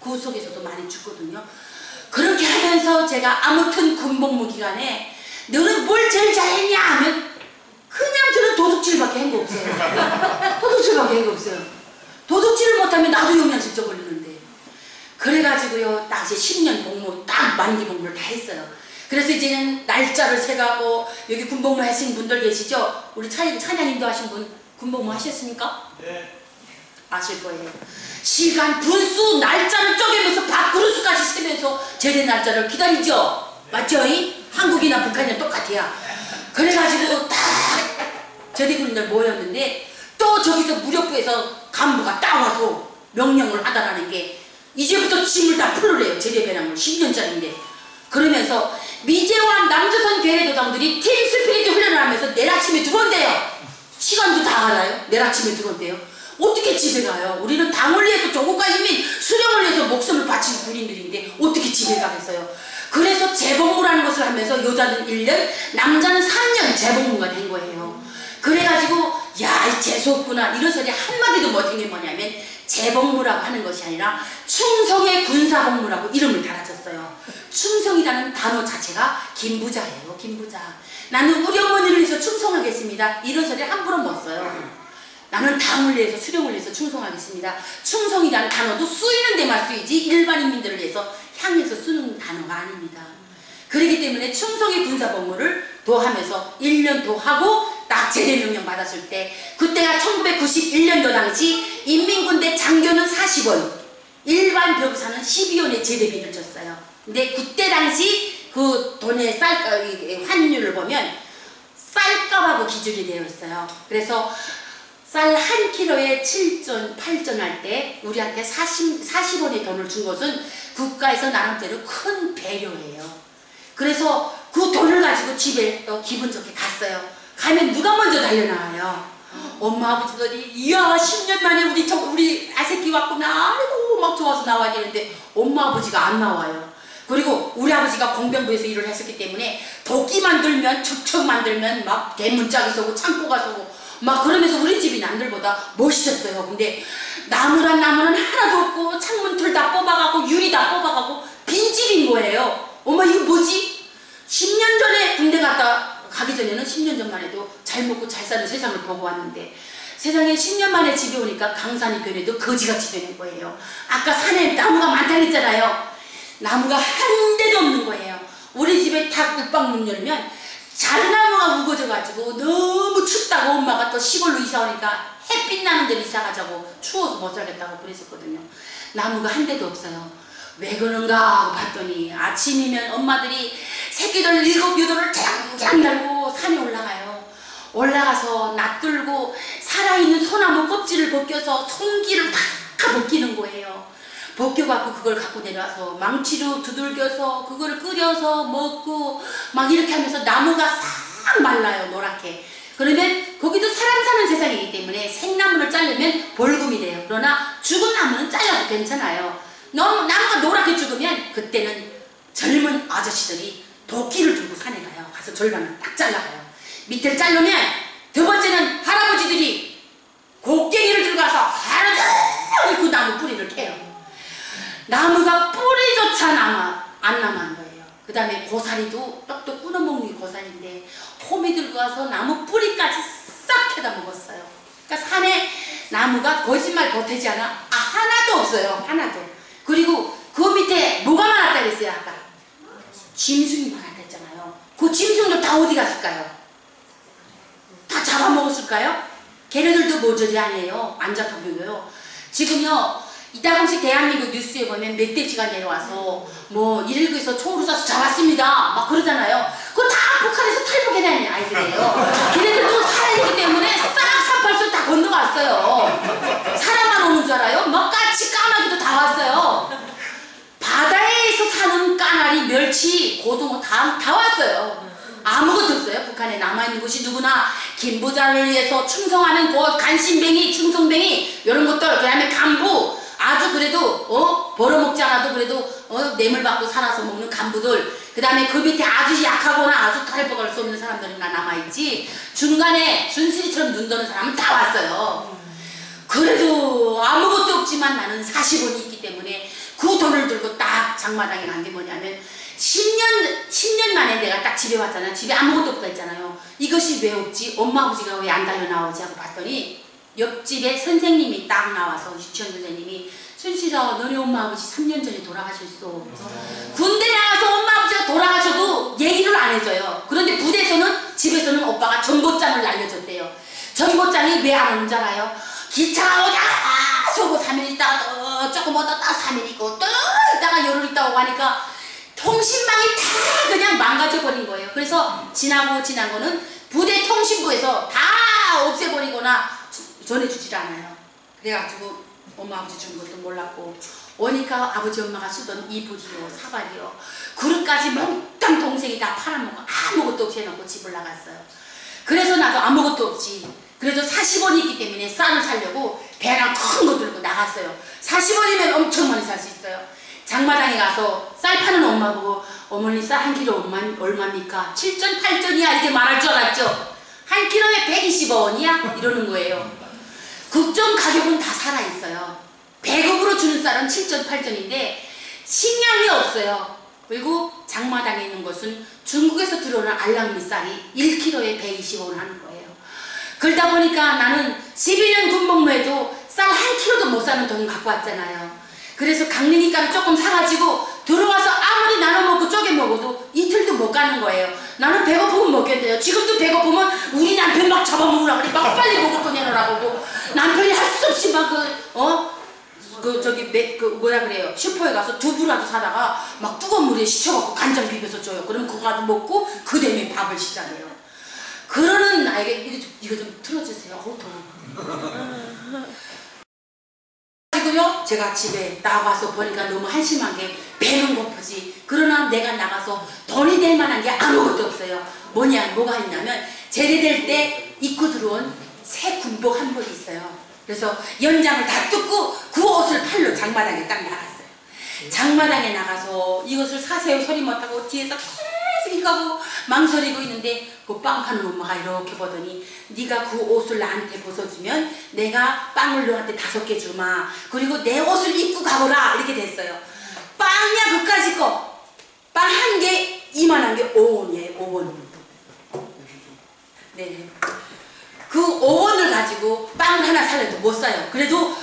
그 속에서도 많이 죽거든요. 그렇게 하면서 제가 아무튼 군복무 기간에 너는 뭘 제일 잘했냐 하면 그냥 저는 도둑질밖에 한 거 없어요. 도둑질밖에 한 거 없어요. 도둑질을 못하면 나도 영양실조 걸리는데. 그래가지고요 딱 이제 10년 복무 딱 만기 복무를 다 했어요. 그래서 이제는 날짜를 세가고 여기 군복무 하신 분들 계시죠? 우리 찬양님도 하신 분 군복무 하셨습니까? 네. 아실 거예요. 시간, 분수, 날짜를 쪼개면서 밥그릇까지 세면서 제대 날짜를 기다리죠? 맞죠? 한국이나 북한이나 똑같아요. 그래가지고 딱 제대군인들 모였는데 또 저기서 무력부에서 간부가 딱 와서 명령을 하다라는 게 이제부터 짐을 다 풀으래요. 제대 배낭을 10년짜리인데. 그러면서 미제와 남조선 괴뢰도당들이 팀 스피릿 훈련을 하면서 내일 아침에 들어온대요. 시간도 다 알아요. 내일 아침에 들어온대요. 어떻게 집에 가요? 우리는 당을 위해서 조국과 인민 수령을 위해서 목숨을 바친 군인들인데 어떻게 집에 가겠어요? 그래서 재복무라는 것을 하면서 여자는 1년, 남자는 3년 재복무가 된 거예요. 그래가지고 야, 재수없구나 이런 소리 한마디도 못한 게 뭐냐면 재복무라고 하는 것이 아니라 충성의 군사복무라고 이름을 달아줬어요. 충성이라는 단어 자체가 김부자예요. 김부자. 나는 우리 어머니를 위해서 충성하겠습니다. 이런 소리 함부로 못 써요. 나는 당을 위해서 수령을 위해서 충성하겠습니다. 충성이라는 단어도 쓰이는 데만 쓰이지 일반인민들을 위해서 향해서 쓰는 단어가 아닙니다. 그렇기 때문에 충성의 군사복무를 도하면서 1년 도하고 딱 제대명령 받았을 때 그때가 1991년도 당시 인민군대 장교는 40원 일반 병사는 12원의 제대비를 줬어요. 근데 그때 당시 그 돈의 환율을 보면 쌀값하고 기준이 되어 있어요. 그래서 쌀 한 킬로에 7전, 8전 할 때 우리한테 40원의 돈을 준 것은 국가에서 나름대로 큰 배려예요. 그래서 그 돈을 가지고 집에 또 기분 좋게 갔어요. 가면 누가 먼저 달려나와요? 엄마 아버지들이 이야 10년 만에 우리 아새끼 왔구나 아이고 막 좋아서 나와야 되는데 엄마 아버지가 안 나와요. 그리고 우리 아버지가 공병부에서 일을 했었기 때문에 도끼 만들면 척척 만들면 막 대문짝이 서고 창고가 서고 막 그러면서 우리 집이 남들보다 멋있었어요. 근데 나무는 하나도 없고 창문틀 다 뽑아가고 유리 다 뽑아가고 빈집인 거예요. 엄마 이거 뭐지? 10년 전에 군대 가기 전에는 10년 전만 해도 잘 먹고 잘 사는 세상을 보고 왔는데 세상에 10년 만에 집에 오니까 강산이 변해도 거지같이 되는 거예요. 아까 산에 나무가 많다 그랬잖아요. 나무가 한 대도 없는 거예요. 우리 집에 탁 옥방 문 열면 자르나무가 우거져가지고 너무 춥다고 엄마가 또 시골로 이사 오니까 햇빛 나는 데로 이사 가자고 추워서 못 살겠다고 그랬었거든요. 나무가 한 대도 없어요. 왜 그런가 하고 봤더니 아침이면 엄마들이 새끼들 7, 8을 짱짱 달고 산에 올라가요. 올라가서 낫들고 살아있는 소나무 껍질을 벗겨서 송기를 다 벗기는 거예요. 벗겨갖고 그걸 갖고 내려와서 망치로 두들겨서 그걸 끓여서 먹고 막 이렇게 하면서 나무가 싹 말라요. 노랗게. 그러면 거기도 사람 사는 세상이기 때문에 생나무를 자르면 벌금이 돼요. 그러나 죽은 나무는 잘라도 괜찮아요. 너무 나무가 노랗게 죽으면 그때는 젊은 아저씨들이 도끼를 들고 산에 가요. 가서 절반을 딱 잘라가요. 밑을 자르면 두 번째는 할아버지들이 곡괭이를 들고 가서 하루 종일 그 나무 뿌리를 캐요. 나무가 뿌리조차 안 남은 거예요. 그 다음에 고사리도 떡떡 끊어먹는 게 고사리인데 호미 들고 가서 나무 뿌리까지 싹 캐다 먹었어요. 그러니까 산에 나무가 거짓말 보태지 않아 하나도 없어요. 하나도. 그리고 그 밑에 뭐가 많았다 그랬어요 아까? 짐승이 많았다 했잖아요. 그 짐승들 다 어디 갔을까요? 다 잡아먹었을까요? 걔네들도 모조리 아니에요. 안 잡혀요. 지금요 이따금씩 대한민국 뉴스에 보면 멧돼지가 내려와서 뭐 119에서 총으로 쏴서 잡았습니다 막 그러잖아요. 그거 다 북한에서 탈북해 다니는 아이들이에요. 걔네들도 살아있기 때문에 싹 산팔수 다 건너갔어요. 사람만 오는 줄 알아요? 막 까치 까마귀도 다 왔어요. 바다에서 사는 까나리, 멸치, 고등어 다 왔어요. 아무것도 없어요. 북한에 남아있는 곳이 누구나 김부자를 위해서 충성하는 곳, 간신뱅이, 충성뱅이 이런 것들, 그 다음에 간부 아주 그래도 벌어먹지 않아도 그래도 뇌물 받고 살아서 먹는 간부들, 그 다음에 그 밑에 아주 약하거나 아주 탈북할 수 없는 사람들이나 남아있지 중간에 순실이처럼 눈 도는 사람은 다 왔어요. 그래도 아무것도 없지만 나는 40원이 있기 때문에 그 돈을 들고 딱 장마당에 간 게 뭐냐면 10년 만에 내가 딱 집에 왔잖아요. 집에 아무것도 없다 했잖아요. 이것이 왜 없지? 엄마 아버지가 왜 안 달려 나오지? 하고 봤더니 옆집에 선생님이 딱 나와서 유치원 선생님이 순실아 너네 엄마 아버지 3년 전에 돌아가셨어. 군대 나가서 엄마 아버지가 돌아가셔도 얘기를 안 해줘요. 그런데 부대에서는 집에서는 오빠가 전봇장을 날려줬대요. 전봇장이 왜 안 오는 줄 알아요? 기차가 오다 서고 3일 있다가 또 조금 오다 딱 3일 있고 또 있다가 열흘 있다가 오고 하니까 통신망이 다 그냥 망가져버린 거예요. 그래서 지난 거는 부대 통신부에서 다 없애버리거나 전해주질 않아요. 그래가지고 엄마 아버지 준 것도 몰랐고 오니까 아버지 엄마가 쓰던 이불이요 사발이요 그릇까지 몽땅 동생이 다 팔아먹고 아무것도 없이 해놓고 집을 나갔어요. 그래서 나도 아무것도 없이 그래도 40원이 있기 때문에 쌀을 사려고 배랑 큰 거 들고 나갔어요. 40원이면 엄청 많이 살 수 있어요. 장마당에 가서 쌀 파는 엄마 보고 어머니 쌀 한 킬로 얼마입니까? 7전 8전이야 이렇게 말할 줄 알았죠? 한 킬로에 125원이야? 이러는 거예요. 국정 가격은 다 살아있어요. 배급으로 주는 쌀은 7전 8전인데 식량이 없어요. 그리고 장마당에 있는 것은 중국에서 들어오는 알랑미 쌀이 1kg에 125원 하는 거예요. 그러다 보니까 나는 12년 군복무에도 쌀 한 킬로도 못 사는 돈 갖고 왔잖아요. 그래서 강릉이가루 조금 사가지고 들어와서 아무리 나눠 먹고 쪼개 먹어도 이틀도 못 가는 거예요. 나는 배고프면 먹겠대요. 지금도 배고프면 우리 남편 막 잡아먹으라고 그래. 막 빨리 먹을 거 내놓으라고 그러고 남편이 할 수 없이 막 뭐라 그래요. 슈퍼에 가서 두부라도 사다가 막 뜨거운 물에 식혀갖고 간장 비벼서 줘요. 그럼 그거라도 먹고 그 다음에 밥을 시작해요. 그러는 나에게 이거 좀 틀어주세요. 더워. 그리고요 제가 집에 나가서 보니까 너무 한심한 게 배는 고프지. 그러나 내가 나가서 돈이 될 만한 게 아무것도 없어요. 뭐가 있냐면 제대될 때 입고 들어온 새 군복 한 벌이 있어요. 그래서 연장을 다 뜯고 그 옷을 팔러 장마당에 딱 나갔어요. 장마당에 나가서 이것을 사세요 소리 못하고 뒤에서 계속 이거하고 망설이고 있는데 그 빵 파는 엄마가 이렇게 보더니 네가 그 옷을 나한테 벗어주면 내가 빵을 너한테 5개 주마. 그리고 내 옷을 입고 가거라. 이렇게 됐어요. 빵이야 그까짓 거. 빵 한 개 2만한 게 5원이에요. 5원. 네. 그 5원을 가지고 빵을 하나 살려도 못 사요. 그래도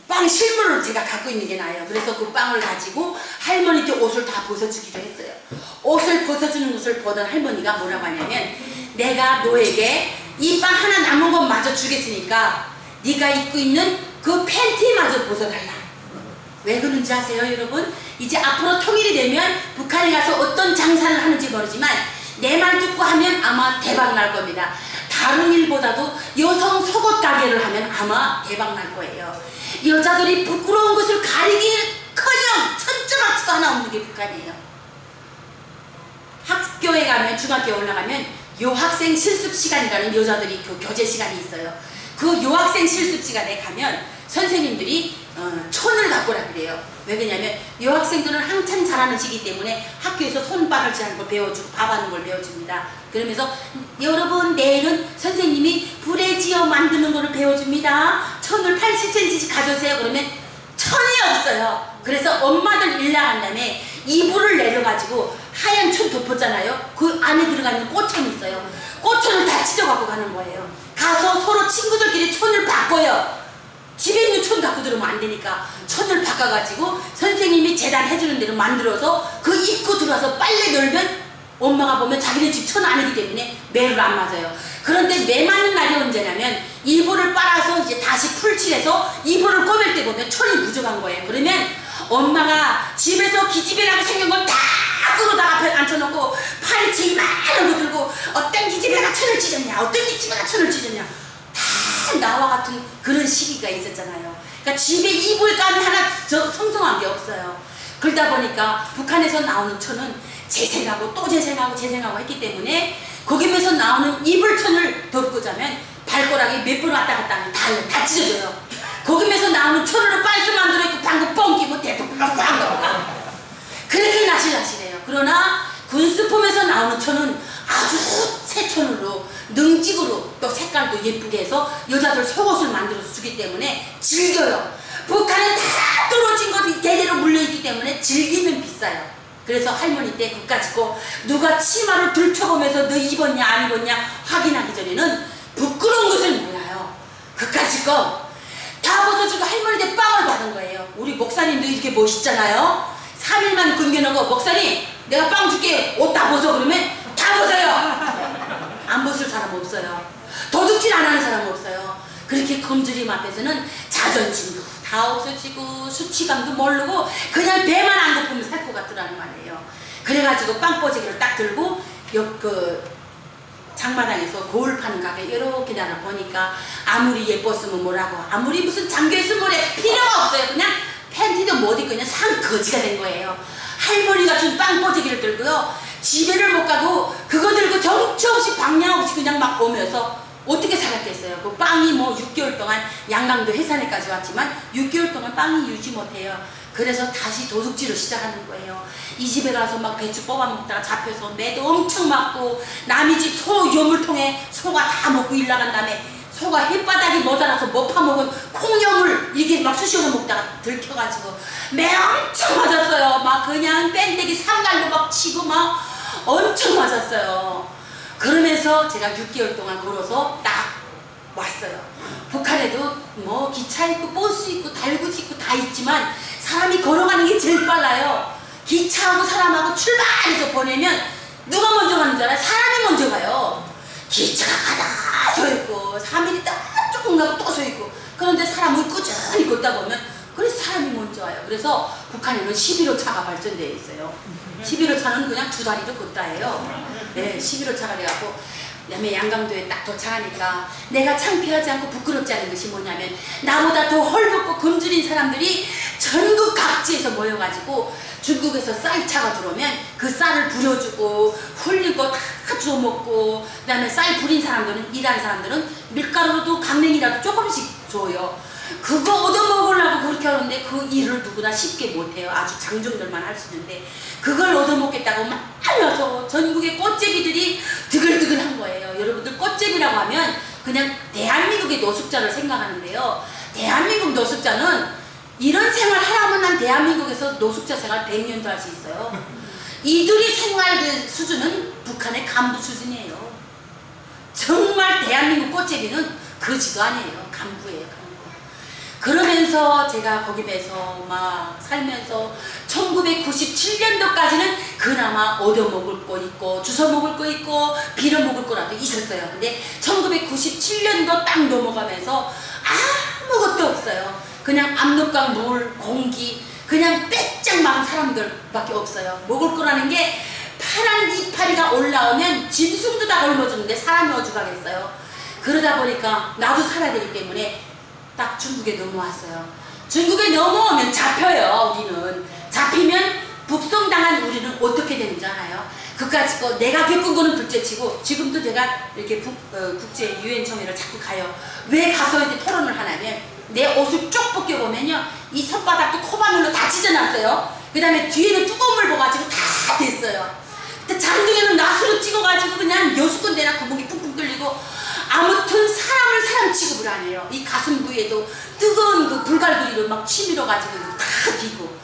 빵 실물을 제가 갖고 있는 게 나아요. 그래서 그 빵을 가지고 할머니께 옷을 다 벗어주기로 했어요. 옷을 벗어주는 것을 보던 할머니가 뭐라고 하냐면 내가 너에게 이 빵 하나 남은 것 마저 주겠으니까 네가 입고 있는 그 팬티마저 벗어달라. 왜 그런지 아세요 여러분? 이제 앞으로 통일이 되면 북한에 가서 어떤 장사를 하는지 모르지만 내 말 듣고 하면 아마 대박 날 겁니다. 다른 일보다도 여성 속옷 가게를 하면 아마 대박 날 거예요. 여자들이 부끄러운 것을 가리기커녕 천조각지도 하나 없는 게 북한이에요. 학교에 가면 중학교에 올라가면 여학생 실습 시간이라는 여자들이 교재 시간이 있어요. 그 여학생 실습 시간에 가면 선생님들이 촌을 갖고 오라 그래요. 왜 그러냐면 여학생들은 한참 자라는 시기 때문에 학교에서 손바르지 하는 걸 배워주고 밥하는 걸 배워줍니다. 그러면서 여러분 내일은 선생님이 불에 지어 만드는 거를 배워줍니다. 천을 80cm씩 가져오세요. 그러면 천이 없어요. 그래서 엄마들 일 나간 다음에 이불을 내려가지고 하얀 천 덮었잖아요. 그 안에 들어가는 꽃천이 있어요. 꽃천을 다 찢어갖고 가는 거예요. 가서 서로 친구들끼리 천을 바꿔요. 집에 있는 천 갖고 들어오면 안 되니까 천을 바꿔가지고 선생님이 재단해주는 대로 만들어서 그 입고 들어와서 빨래 널면 엄마가 보면 자기네 집 천 아니기 때문에 매를 안 맞아요. 그런데 매 맞는 날이 언제냐면 이불을 빨아서 이제 다시 풀칠해서 이불을 꼬맬 때 보면 천이 부족한 거예요. 그러면 엄마가 집에서 기집애라고 생긴 건 다 끌어다 앞에 앉혀놓고 파리채 이만한 거 들고 어떤 기집애가 천을 찢었냐 어떤 기집애가 천을 찢었냐 다 나와 같은 그런 시기가 있었잖아요. 그러니까 집에 이불감이 하나 성성한 게 없어요. 그러다 보니까 북한에서 나오는 천은 재생하고 또 재생하고 재생하고 했기 때문에 거기에서 나오는 이불천을 덮고 자면 발가락이 몇 번 왔다 갔다 하면 다 찢어져요. 거기에서 나오는 천으로 빨수 만들어있고 방금 뻥 끼고 대통 꽝꽝꽝 그렇게 나실나실해요. 그러나 군수품에서 나오는 천은 아주 새 천으로 능직으로 또 색깔도 예쁘게 해서 여자들 속옷을 만들어서 주기 때문에 즐겨요. 북한은 다 떨어진 것이 대대로 물려있기 때문에 즐기면 비싸요. 그래서 할머니 때 그까짓 거 누가 치마를 들춰보면서 너 입었냐 안 입었냐 확인하기 전에는 부끄러운 것을 몰라요. 그까짓 거 다 벗어주고 할머니 때 빵을 받은 거예요. 우리 목사님도 이렇게 멋있잖아요. 3일만 굶겨놓고 목사님 내가 빵 줄게 옷 다 벗어 그러면 다 벗어요. 안 벗을 사람 없어요. 도둑질 안 하는 사람 없어요. 그렇게 검주림 앞에서는 자존심도 다 없어지고 수치감도 모르고 그냥 배만 안 고프면 살 것 같더라는 말이에요. 그래가지고 빵뽀지기를 딱 들고 장마당에서 거울 파는 가게 이렇게 나를 보니까 아무리 예뻤으면 뭐라고 아무리 무슨 잠겨있으면 뭐래 필요가 없어요. 그냥 팬티도 못 입고 그냥 상 거지가 된 거예요. 할머니가 준 빵뽀지기를 들고요. 집에를 못 가고 그거 들고 정처없이 방향 없이 그냥 막 오면서 어떻게 살았겠어요. 그 빵이 뭐 6개월 동안 양강도 해산에까지 왔지만 6개월 동안 빵이 유지 못해요. 그래서 다시 도둑질을 시작하는 거예요. 이 집에 가서 막 배추 뽑아 먹다가 잡혀서 매도 엄청 맞고 남의 집 소 요물통에 소가 다 먹고 일 나간 다음에 소가 햇바닥이 모자라서 못 파먹은 콩염을 이렇게 막 쑤셔서 먹다가 들켜가지고 매 엄청 맞았어요. 막 그냥 뺀데기 삼갈로 막 치고 막 엄청 맞았어요. 그러면서 제가 6개월 동안 걸어서 딱 왔어요. 북한에도 뭐 기차 있고 버스 있고 달구지 있고 다 있지만 사람이 걸어가는 게 제일 빨라요. 기차하고 사람하고 출발해서 보내면 누가 먼저 가는 줄 알아요? 사람이 먼저 가요. 기차가 가다 서 있고 사람이 딱 조금 가고 또 서 있고 그런데 사람은 꾸준히 걷다 보면 그래서 사람이 먼저 와요. 그래서 북한에는 11호차가 발전되어 있어요. 11호차는 그냥 2다리로 걷다 해요. 네, 11호차가 돼갖고 그다음에 양강도에 딱 도착하니까 내가 창피하지 않고 부끄럽지 않은 것이 뭐냐면 나보다 더 헐벗고 굶주린 사람들이 전국 각지에서 모여가지고 중국에서 쌀차가 들어오면 그 쌀을 부려주고 훌린 거 다 주워 먹고, 그 다음에 쌀 부린 사람들은, 일한 사람들은 밀가루도 강냉이라도 조금씩 줘요. 그거 얻어먹으려고 그렇게 하는데 그 일을 누구나 쉽게 못해요. 아주 장정들만 할 수 있는데 그걸 얻어먹겠다고 말려서 전국의 꽃제비들이 드글드글한 거예요. 여러분들 꽃제비라고 하면 그냥 대한민국의 노숙자를 생각하는데요. 대한민국 노숙자는 이런 생활 하라면 난 대한민국에서 노숙자 생활 100년도 할 수 있어요. 이들이 생활 그 수준은 북한의 간부 수준이에요. 정말 대한민국 꽃제비는 그지도 아니에요. 간부예요, 간부. 그러면서 제가 거기에서 막 살면서 1997년도까지는 그나마 얻어먹을 거 있고 주워먹을 거 있고 빌어먹을 거라도 있었어요. 근데 1997년도 딱 넘어가면서 아무것도 없어요. 그냥 압록강 물, 공기, 그냥 빼짝 많은 사람들밖에 없어요. 먹을 거라는 게 파란 이파리가 올라오면 짐승도 다 굶어주는데 사람이 어죽하겠어요. 그러다 보니까 나도 살아야 되기 때문에 딱 중국에 넘어왔어요. 중국에 넘어오면 잡혀요. 우리는 잡히면 북송당한 우리는 어떻게 되는지 알아요? 그까짓 거 내가 겪은 거는 둘째치고 지금도 제가 이렇게 국제 유엔청회를 자꾸 가요. 왜 가서 이제 토론을 하냐면 내 옷을 쭉 벗겨보면요 이 손바닥도 코바늘로 다 찢어놨어요. 그 다음에 뒤에는 뜨거운 물 부어가지고 다 됐어요. 근데 장중에는 낫으로 찍어가지고 그냥 여수군 대나 구멍이 뿡뿡 뚫리고 아무튼 사람을 사람 취급을 안 해요. 이 가슴 부위에도 뜨거운 그 불갈구리로 막 치밀어가지고 다 뒤고.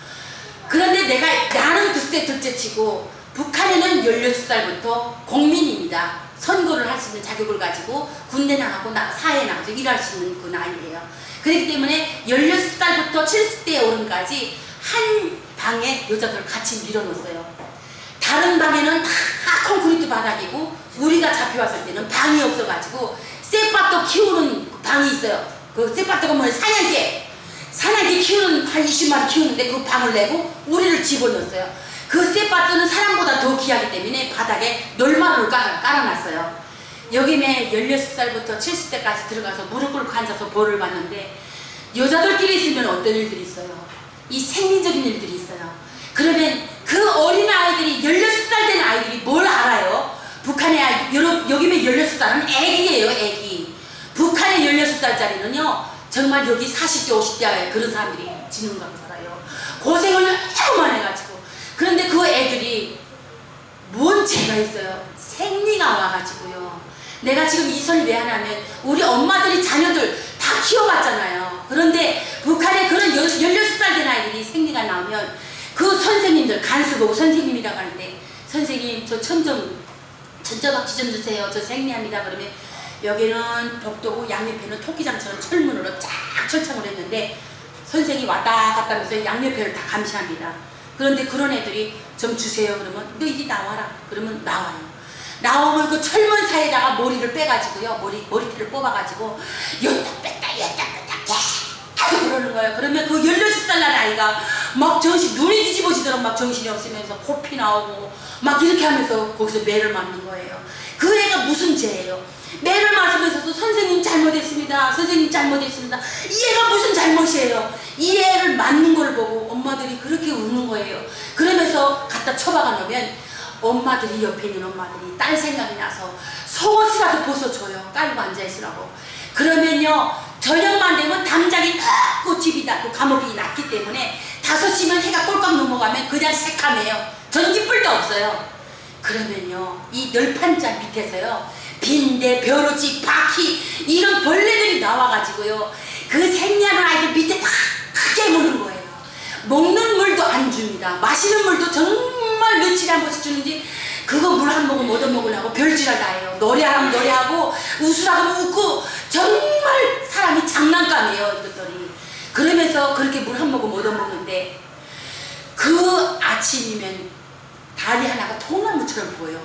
그런데 나는 글쎄 둘째치고 북한에는 16살부터 국민입니다. 선거를 할 수 있는 자격을 가지고 군대 나가고 사회에 나가서 일할 수 있는 그 나이예요. 그렇기 때문에 16살부터 70대에 오른까지 한 방에 여자들 같이 밀어놓았어요. 다른 방에는 다 콘크리트 바닥이고 우리가 잡혀왔을 때는 방이 없어가지고 쇠빠또 키우는 방이 있어요. 그 쇠빠또가 뭐예요? 사냥개 키우는 한 20마리 키우는데 그 방을 내고 우리를 집어넣었어요. 그 쇠빠또는 사람보다 더 귀하기 때문에 바닥에 널마루를 깔아놨어요. 여기에 16살부터 70대까지 들어가서 무릎 꿇고 앉아서 벌을 받는데 여자들끼리 있으면 어떤 일들이 있어요? 이 생리적인 일들이 있어요. 그러면 그 어린아이들이 16살 된 아이들이 뭘 알아요? 북한의 아이, 여기면 16살은 애기예요, 애기. 북한의 16살짜리는요 정말 여기 40대 50대 그런 사람들이 지는 거 살아요. 고생을 너무 많이 해가지고. 그런데 그 애들이 뭔 죄가 있어요? 생리가 와가지고요. 내가 지금 이 소리 왜 하냐면 우리 엄마들이 자녀들 다 키워봤잖아요. 그런데 북한에 그런 16살 된 아이들이 생리가 나오면 그 선생님들 간수 보고 선생님이라고 하는데 선생님 저 천저박쥐 좀 주세요. 저 생리합니다. 그러면 여기는 벽도고 양옆에는 토끼장처럼 철문으로 쫙 철창을 했는데 선생이 왔다 갔다 하면서 양옆에를 다 감시합니다. 그런데 그런 애들이 좀 주세요. 그러면 너 이리 나와라. 그러면 나와요. 나오면 그 철문 사이에다가 머리를 빼가지고요. 머리띠를 뽑아가지고 여기다 뺐다 계속 그러는 거예요. 그러면 그 16살 날 아이가 막 눈이 뒤집어지도록 막 정신이 없으면서 코피 나오고 막 이렇게 하면서 거기서 매를 맞는 거예요. 그 애가 무슨 죄예요? 매를 맞으면서도 선생님 잘못했습니다. 선생님 잘못했습니다. 이 애가 무슨 잘못이에요? 이 애를 맞는 걸 보고 엄마들이 그렇게 우는 거예요. 그러면서 갖다 처박아 놓으면 엄마들이 옆에 있는 엄마들이 딸 생각이 나서 속옷이라도 벗어줘요. 깔고 앉아있으라고. 그러면요 저녁만 되면 담장이 닫고 집이 닫고 감옥이 낮기 때문에 5시면 해가 꼴깍 넘어가면 그냥 새카매요. 전기불도 없어요. 그러면요 이 널판장 밑에서요 빈대, 벼루지, 바퀴 이런 벌레들이 나와가지고요 그 생리하는 아이들 밑에 다 크게 무는 거예요. 먹는 물도 안 줍니다. 마시는 물도 정말 며칠에 한 번씩 주는지 그거 물 한 모금 얻어먹으려고 별짓을 다 해요. 노래하면 노래하고 웃으라고 웃고 정말 사람이 장난감이에요 이것들이. 그러면서 그렇게 물 한 모금 얻어먹는데 그 아침이면 다리 하나가 통나무처럼 보여.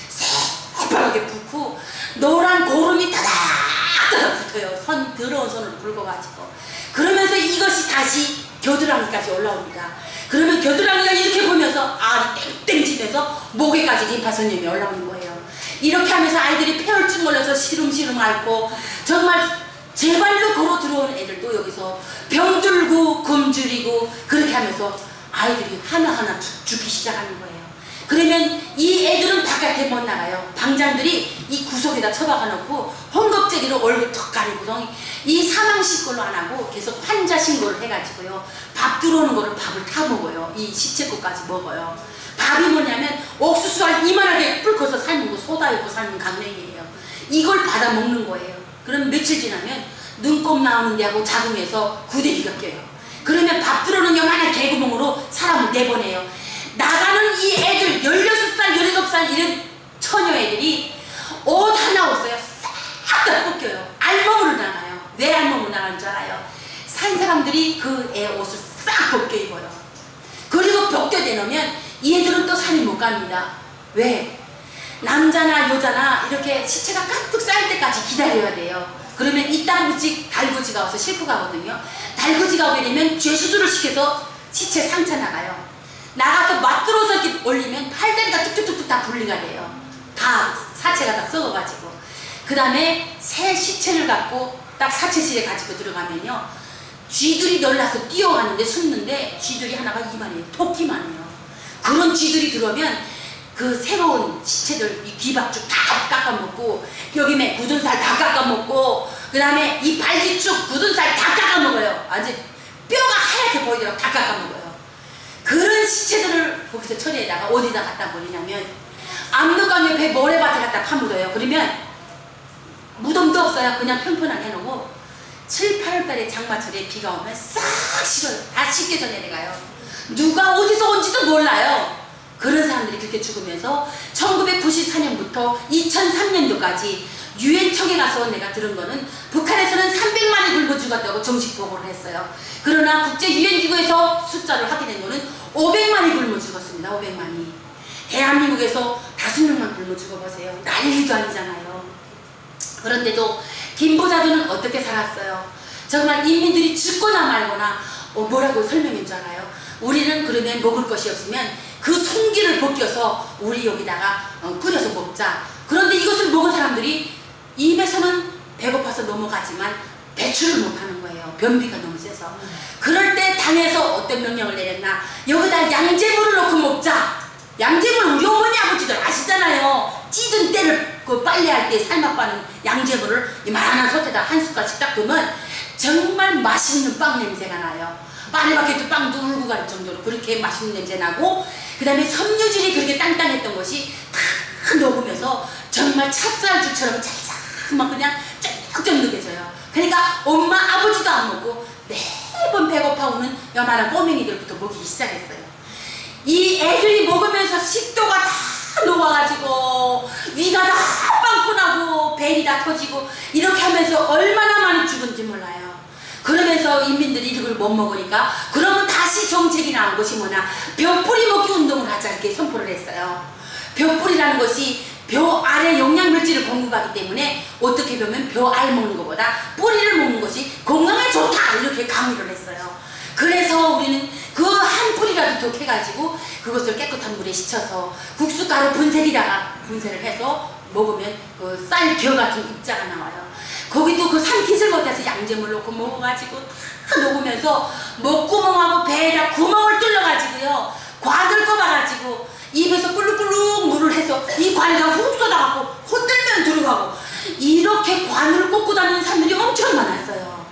새파랗게 붓고 노란 고름이 다닥다닥 붙어요. 더러운 손으로 긁어가지고. 그러면서 이것이 다시 겨드랑이까지 올라옵니다. 그러면 겨드랑이가 이렇게 보면서 알이 땡땡지면서 목에까지 림파선염이 올라오는 거예요. 이렇게 하면서 아이들이 폐혈증 걸려서 시름시름 앓고 정말 제발로 걸어 들어온 애들도 여기서 병들고 굶주리고 그렇게 하면서 아이들이 하나하나 죽기 시작하는 거예요. 그러면 이 애들은 바깥에 못 나가요. 방장들이 이 구석에다 처박아 놓고 헝겊재기로 얼굴 턱 가리고 이 사망 신고를 안 하고 계속 환자 신고를 해가지고요. 밥 들어오는 거를 밥을 타 먹어요. 이 시체 것까지 먹어요. 밥이 뭐냐면 옥수수알 이만하게 뿔커서 삶은 거 소다 있고 삶은 강냉이에요. 이걸 받아 먹는 거예요. 그럼 며칠 지나면 눈곱 나오는 데하고 자궁에서 구데기가 껴요. 그러면 밥 들어오는 요만한 개구멍으로 사람을 내보내요. 나가는 이 애들 16살, 17살 이런 처녀 애들이 옷 하나 없어요. 싹 다 벗겨요. 알몸으로 나가요. 왜 알몸으로 나가는 줄 알아요? 산 사람들이 그 애 옷을 싹 벗겨 입어요. 그리고 벗겨내놓으면 이 애들은 또 산에 못 갑니다. 왜? 남자나 여자나 이렇게 시체가 가득 쌓일 때까지 기다려야 돼요. 그러면 이따구지 달구지가 와서 싣고 가거든요. 달구지가 오게 되면 죄수들을 시켜서 시체 상차 나가요. 나가서 맞들어서 이렇게 올리면 팔다리가 뚝뚝뚝뚝 다 분리가 돼요. 다 사체가 다 썩어가지고. 그 다음에 새 시체를 갖고 딱 사체실에 가지고 들어가면요. 쥐들이 놀라서 뛰어가는데 숨는데 쥐들이 하나가 이만해요. 토끼만 해요. 그런 쥐들이 들어오면 그 새로운 시체들 이 귀박죽 다 깎아먹고 여기에 굳은 살 다 깎아먹고 그 다음에 이 발기축 굳은 살 다 깎아먹어요. 아주 뼈가 하얗게 보이도록 다 깎아먹어요. 그런 시체들을 거기서 처리에다가 어디다 갖다 버리냐면 압록강 옆에 모래밭에 갖다 파묻어요. 그러면 무덤도 없어요. 그냥 평평하게 해놓고 7, 8월달에 장마철에 비가 오면 싹 실어요. 다 씻겨져 내려가요. 누가 어디서 온지도 몰라요. 그런 사람들이 그렇게 죽으면서 1994년부터 2003년도까지 유엔청에 가서 내가 들은 거는 북한에서는 300만이 굶어 죽었다고 정식 보고를 했어요. 그러나 국제 유엔기구에서 숫자를 확인한 거는 500만이 굶어 죽었습니다. 500만이. 대한민국에서 5명만 굶어 죽어보세요. 난리도 아니잖아요. 그런데도 김보자도는 어떻게 살았어요? 정말 인민들이 죽거나 말거나 뭐라고 설명한 줄 알아요? 우리는 그러면 먹을 것이 없으면 그 송기를 벗겨서 우리 여기다가 끓여서 먹자. 그런데 이것을 먹은 사람들이 입에서는 배고파서 넘어가지만 배출을 못하는 거예요. 변비가 너무 세서. 그럴 때 당에서 어떤 명령을 내렸나? 여기다 양재물을 넣고 먹자. 양재물 우리 어머니 아버지들 아시잖아요. 찌든 때를 그 빨래할 때 삶아빠는 양재물을 이만한 솥에다 한 숟갈씩 딱 넣으면 정말 맛있는 빵 냄새가 나요. 파리바게뜨 빵도 울고 갈 정도로 그렇게 맛있는 냄새 나고, 그 다음에 섬유질이 그렇게 땅땅했던 것이 다 녹으면서 정말 찹쌀죽처럼 찰싹 그냥 쩍쩍 느껴져요. 그러니까 엄마 아버지도 안 먹고 매번 배고파 오는 요만한 꼬맹이들부터 먹기 시작했어요. 이 애들이 먹으면서 식도가 다 녹아가지고 위가 다 빵꾸나고 벨이 다 터지고 이렇게 하면서 얼마나 많이 죽은지 몰라요. 그러면서 인민들이 이걸 못 먹으니까 그러면 다시 정책이 나온 것이 뭐냐, 벼뿌리 먹기 운동을 하자 이렇게 선포를 했어요. 벼뿌리라는 것이 벼 알에 영양물질을 공급하기 때문에 어떻게 보면 벼 알 먹는 것보다 뿌리를 먹는 것이 건강에 좋다 이렇게 강의를 했어요. 그래서 우리는 그 한 뿌리라도 더 캐가지고 그것을 깨끗한 물에 씻어서 국숫가루 분쇄기다가 분쇄를 해서 먹으면 그 쌀겨 같은 입자가 나와요. 거기도 그 삼키질 못해서 양재물 넣고 먹어가지고 다 녹으면서 목구멍하고 배에다 구멍을 뚫려가지고요, 관을 꼽아가지고 입에서 꿀룩꿀룩 물을 해서 이 관에다 훅 쏟아갖고 흔들면 들어가고 이렇게 관을 꽂고 다니는 사람들이 엄청 많았어요.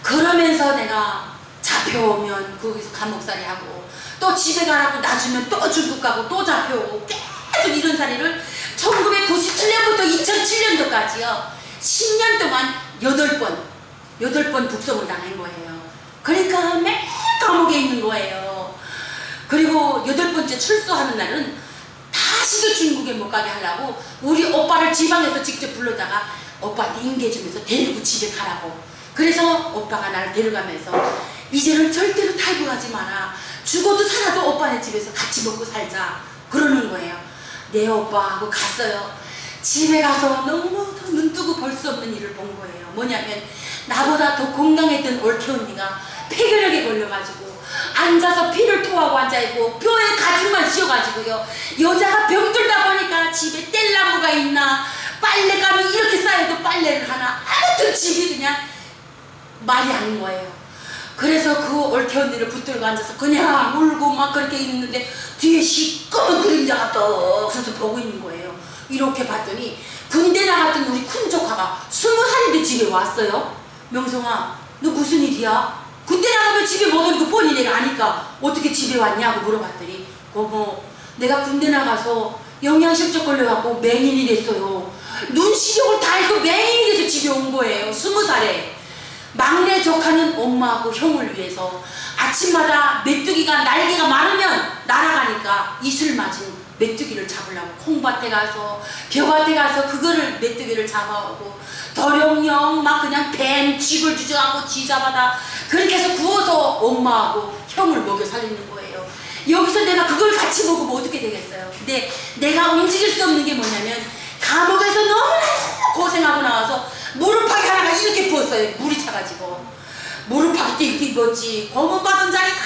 그러면서 내가 잡혀오면 거기서 감옥살이 하고 또 집에 가라고 놔주면 또 중국 가고 또 잡혀오고 계속 이런 살이를 1997년부터 2007년도까지요 10년 동안 8번 북송을 당한 거예요. 그러니까 매일 감옥에 있는 거예요. 그리고 8번째 출소하는 날은 다시도 중국에 못 가게 하려고 우리 오빠를 지방에서 직접 불러다가 오빠한테 인계해주면서 데리고 집에 가라고. 그래서 오빠가 나를 데려가면서 이제는 절대로 탈북하지 마라. 죽어도 살아도 오빠네 집에서 같이 먹고 살자. 그러는 거예요. 네 오빠하고 갔어요. 집에 가서 너무 눈뜨고 볼 수 없는 일을 본 거예요. 뭐냐면 나보다 더 건강했던 올케 언니가 폐결핵에 걸려가지고 앉아서 피를 토하고 앉아있고 뼈에 가죽만 씌워가지고요, 여자가 병들다 보니까 집에 뗄나무가 있나 빨래감이 이렇게 쌓여도 빨래를 하나 아무것도 하여튼 집이 그냥 말이 아닌 거예요. 그래서 그 올케 언니를 붙들고 앉아서 그냥 울고 막 그렇게 있는데 뒤에 시꺼먼 그림자가 떡 서서 보고 있는 거예요. 이렇게 봤더니 군대 나갔던 우리 큰 조카가 20살인데 집에 왔어요. 명성아, 너 무슨 일이야? 군대 나가면 집에 못 오는 거 뻔히 내가 아니까 어떻게 집에 왔냐고 물어봤더니 고모, 내가 군대 나가서 영양실조 걸려갖고 맹인이 됐어요. 눈 시력을 다 잃고 맹인이 돼서 집에 온 거예요. 20살에. 막내 조카는 엄마하고 형을 위해서 아침마다 메뚜기가 날개가 마르면 날아가니까 이슬 맞은 메뚜기를 잡으려고 콩밭에 가서 벼밭에 가서 그거를 메뚜기를 잡아오고 도령령 막 그냥 뱀 쥐를 주저갖고 쥐 잡아다 그렇게 해서 구워서 엄마하고 형을 먹여 살리는 거예요. 여기서 내가 그걸 같이 먹으면 어떻게 되겠어요? 근데 내가 움직일 수 없는 게 뭐냐면 감옥에서 너무나 고생하고 나와서 무릎팍이 하나가 이렇게 부었어요. 물이 차가지고 무릎팍이 띵띵 입었지. 고문 받은 자리 다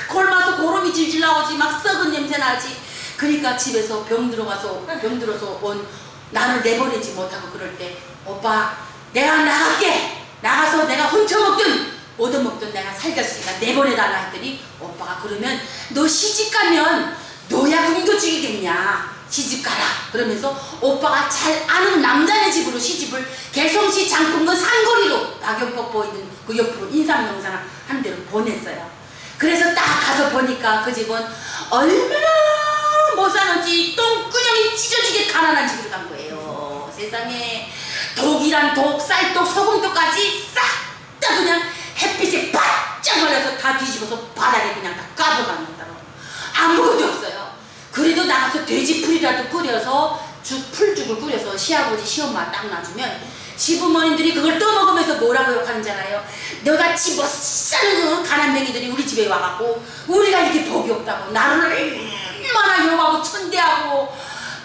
골마서 고름이 질질 나오지. 막 썩은 냄새 나지. 그러니까 집에서 병 들어서 온 나를 내보내지 못하고 그럴 때 오빠 내가 나갈게. 나가서 내가 훔쳐먹든 얻어먹든 내가 살겠으니까 내보내달라 했더니 오빠가 그러면 너 시집가면 노약 굶겨 죽이겠냐. 시집가라. 그러면서 오빠가 잘 아는 남자네 집으로 시집을 개성시 장풍군 산거리로 박연폭 보이는 그 옆으로 인삼영상 하는 데로 보냈어요. 그래서 딱 가서 보니까 그 집은 얼마나 못 사는지 똥구녕이 찢어지게 가난한 집으로 간 거예요. 세상에 독이란 독, 쌀독, 소금독까지 싹 다 그냥 햇빛에 바짝 말려서 다 뒤집어서 바닥에 그냥 다 까버간다고. 아무것도 없어요. 그래도 나가서 돼지풀이라도 끓여서 풀죽을 끓여서 시아버지 시엄마 딱 놔주면 시부모님들이 그걸 떠먹으면서 뭐라고 욕하는지 알아요? 너같이 못 사는 그 가난뱅이들이 우리 집에 와갖고 우리가 이렇게 복이 없다고 나를 얼마나 욕하고 천대하고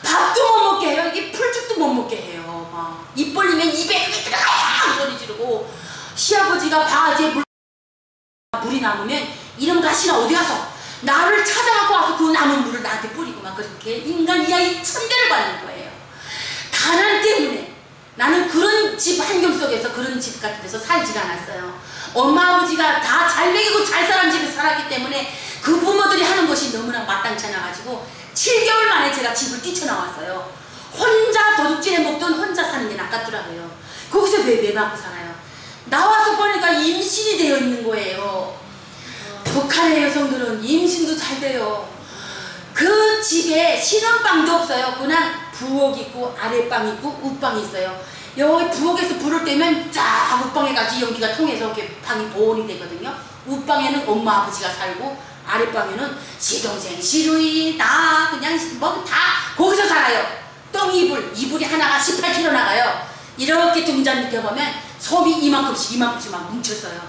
밥도 못 먹게 해요. 이게 풀죽도 못 먹게 해요. 막 입 벌리면 입에 그게 들어가요 소리 지르고 시아버지가 바가지에 물이 남으면 이놈 가시나 어디 가서 나를 찾아갖고 와서 그 남은 물을 나한테 뿌리고 막 그렇게 인간 이하의 천대를 받는 거예요. 가난 때문에 나는 그런 집 환경 속에서 그런 집 같은 데서 살지가 않았어요. 엄마 아버지가 다 잘 먹이고 잘 사는 집에서 살았기 때문에 그 부모들이 하는 것이 너무나 마땅치 않아가지고 7개월 만에 제가 집을 뛰쳐나왔어요. 혼자 도둑질해 먹던 혼자 사는 게 낫겠더라고요. 거기서 왜 맞고 살아요? 나와서 보니까 임신이 되어 있는 거예요. 북한의 여성들은 임신도 잘 돼요. 그 집에 신혼방도 없어요. 그냥 부엌 있고 아랫방 있고 웃방이 있어요. 여기 부엌에서 불을 떼면 쫙 웃방에 가지 연기가 통해서 이렇게 방이 보온이 되거든요. 웃방에는 엄마 아버지가 살고 아랫방에는 시동생 시루이 나 그냥 뭐 다 거기서 살아요. 이불이 하나가 18kg 나가요. 이렇게 등잔 밑에 보면 솜이 이만큼씩 막 뭉쳤어요.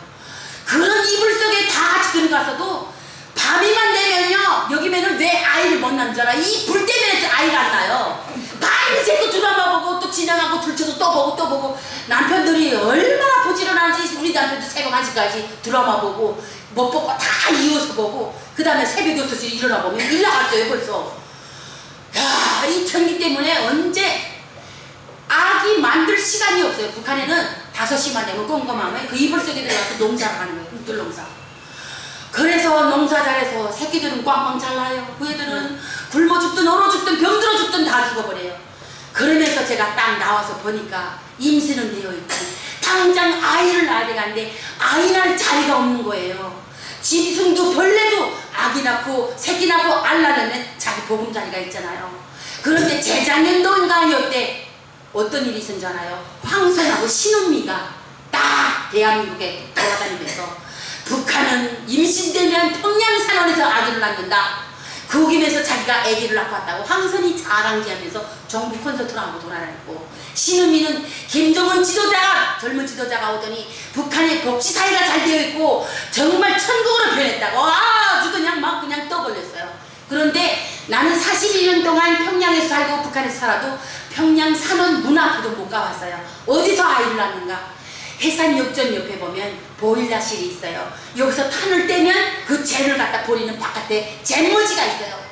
그런 이불 속에 다 같이 들어가서도 밤이만 되면요 여기면은 왜 아이를 못 낳는 줄 알아? 이 불 때문에 아이가 안 나요. 밤새고 드라마 보고 또 지나가고 들쳐서 또 보고 남편들이 얼마나 부지런한지 우리 남편도 새벽 1시까지 드라마 보고 못 보고 다 이어서 보고 그 다음에 새벽 6시에 일어나 보면 일 나갔어요 벌써. 야, 이 전기 때문에 언제 아기 만들 시간이 없어요. 북한에는 5시만 되면 꼼꼼하면 그 이불 속에 들어가서 농사를 하는 거예요. 꿀농사. 그래서 농사 잘해서 새끼들은 꽝꽝 잘 나요. 그 애들은 굶어 죽든 얼어 죽든 병들어 죽든 다 죽어버려요. 그러면서 제가 딱 나와서 보니까 임신은 되어 있고 당장 아이를 낳아야 되는데 아이 낳을 자리가 없는 거예요. 짐승도 벌레도 아기 낳고 새끼 낳고 알 낳으면 자기 보금자리가 있잖아요. 그런데 재작년도인가 아니었대 어떤 일이 있었는지 알아요? 황선하고 신은미가 딱 대한민국에 돌아다니면서 북한은 임신되면 평양산원에서 아기를 낳는다. 거기면서 자기가 아기를 낳고 왔다고 황선이 자랑지하면서 정부 콘서트를 하고 돌아다녔고 신은미는 김정은 지도자가 젊은 지도자가 오더니 북한의 복지사회가 잘 되어 있고 정말 천국으로 변했다고 아주 그냥 막 그냥 떠벌렸어요. 그런데 나는 41년 동안 평양에서 살고 북한에서 살아도 평양 산원 문 앞에도 못 가봤어요. 어디서 아이를 낳는가? 해산역전 옆에 보면 보일러실이 있어요. 여기서 탄을 떼면 그 재를 갖다 버리는 바깥에 잼머지가 있어요.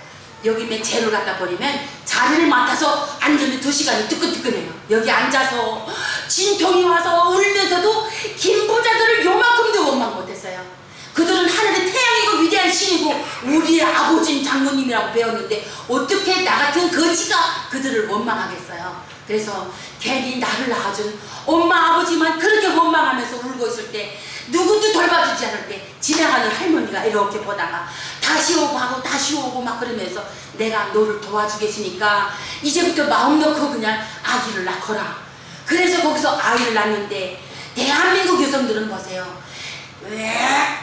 여기 재를 갖다 버리면 자리를 맡아서 앉으면 2시간이 뜨끈뜨끈해요. 여기 앉아서 진통이 와서 울면서도 김부자들을 요만큼도 원망 못했어요. 그들은 하늘의 태양이고 위대한 신이고 우리의 아버지인 장모님이라고 배웠는데 어떻게 나 같은 거지가 그들을 원망하겠어요. 그래서 괜히 나를 낳아준 엄마 아버지만 그렇게 원망하면서 울고 있을 때, 누구도 돌봐주지 않을 때 지나가는 할머니가 이렇게 보다가 다시 오고 하고 다시 오고 막 그러면서 내가 너를 도와주겠으니까 이제부터 마음 놓고 그냥 아기를 낳거라. 그래서 거기서 아이를 낳는데, 대한민국 여성들은 보세요. 왜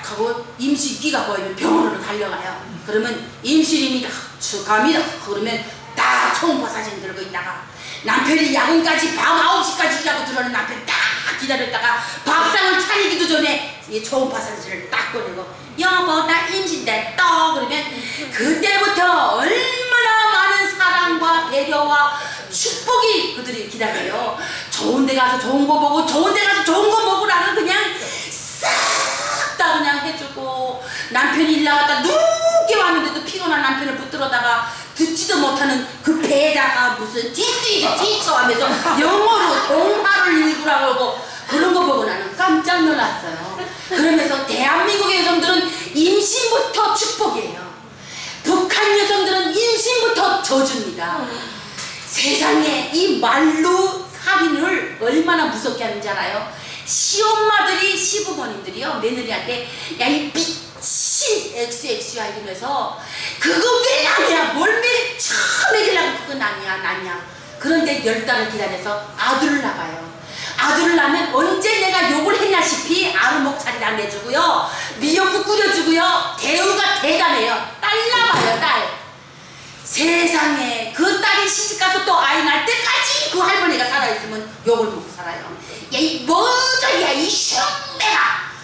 하고 임신기가 보이면 병원으로 달려가요. 그러면 임신입니다, 축하합니다 그러면 딱 초음파 사진 들고 있다가, 남편이 야근까지 밤 9시까지 일하고 들어오는 남편 딱 기다렸다가 밥상을 차리기도 전에 이 초음파 사진을 딱 꺼내고 여보 나 임신됐다 그러면, 그때부터 얼마나 많은 사랑과 배려와 축복이 그들이 기다려요. 좋은 데 가서 좋은 거 보고 좋은 데 가서 좋은 거 먹으라는 그냥 싹 다 그냥 해주고, 남편이 일 나갔다 늦게 왔는데도 피곤한 남편을 붙들어다가 듣지도 못하는 그 배에다가 무슨 디스 티처 하면서 영어로 동화를 읽으라고 하고 그런 거 보고 나는 깜짝 놀랐어요. 그러면서 대한민국의 여성들은 임신부터 축복이에요. 북한 여성들은 임신부터 저주입니다. 세상에 이 말로 살인을 얼마나 무섭게 하는지 알아요? 시엄마들이, 시부모님들이요, 며느리한테 야 이 미친 XX야 이러면서 그거 왜 아니야, 뭘 매일 처음 애기라고 그건 아니야 나냐. 그런데 10달을 기다려서 아들을 낳아요. 아들을 낳으면 언제 내가 욕을 했냐시피 아르목차리를 안 해주고요, 미역국 끓여주고요, 대우가 대단해요. 딸 낳아요, 딸. 세상에 그 딸이 시집가서 또 아이 낳을 때까지 그 할머니가 살아있으면 욕을 먹고 살아요. 야 이 뭐저야 이 흉내가,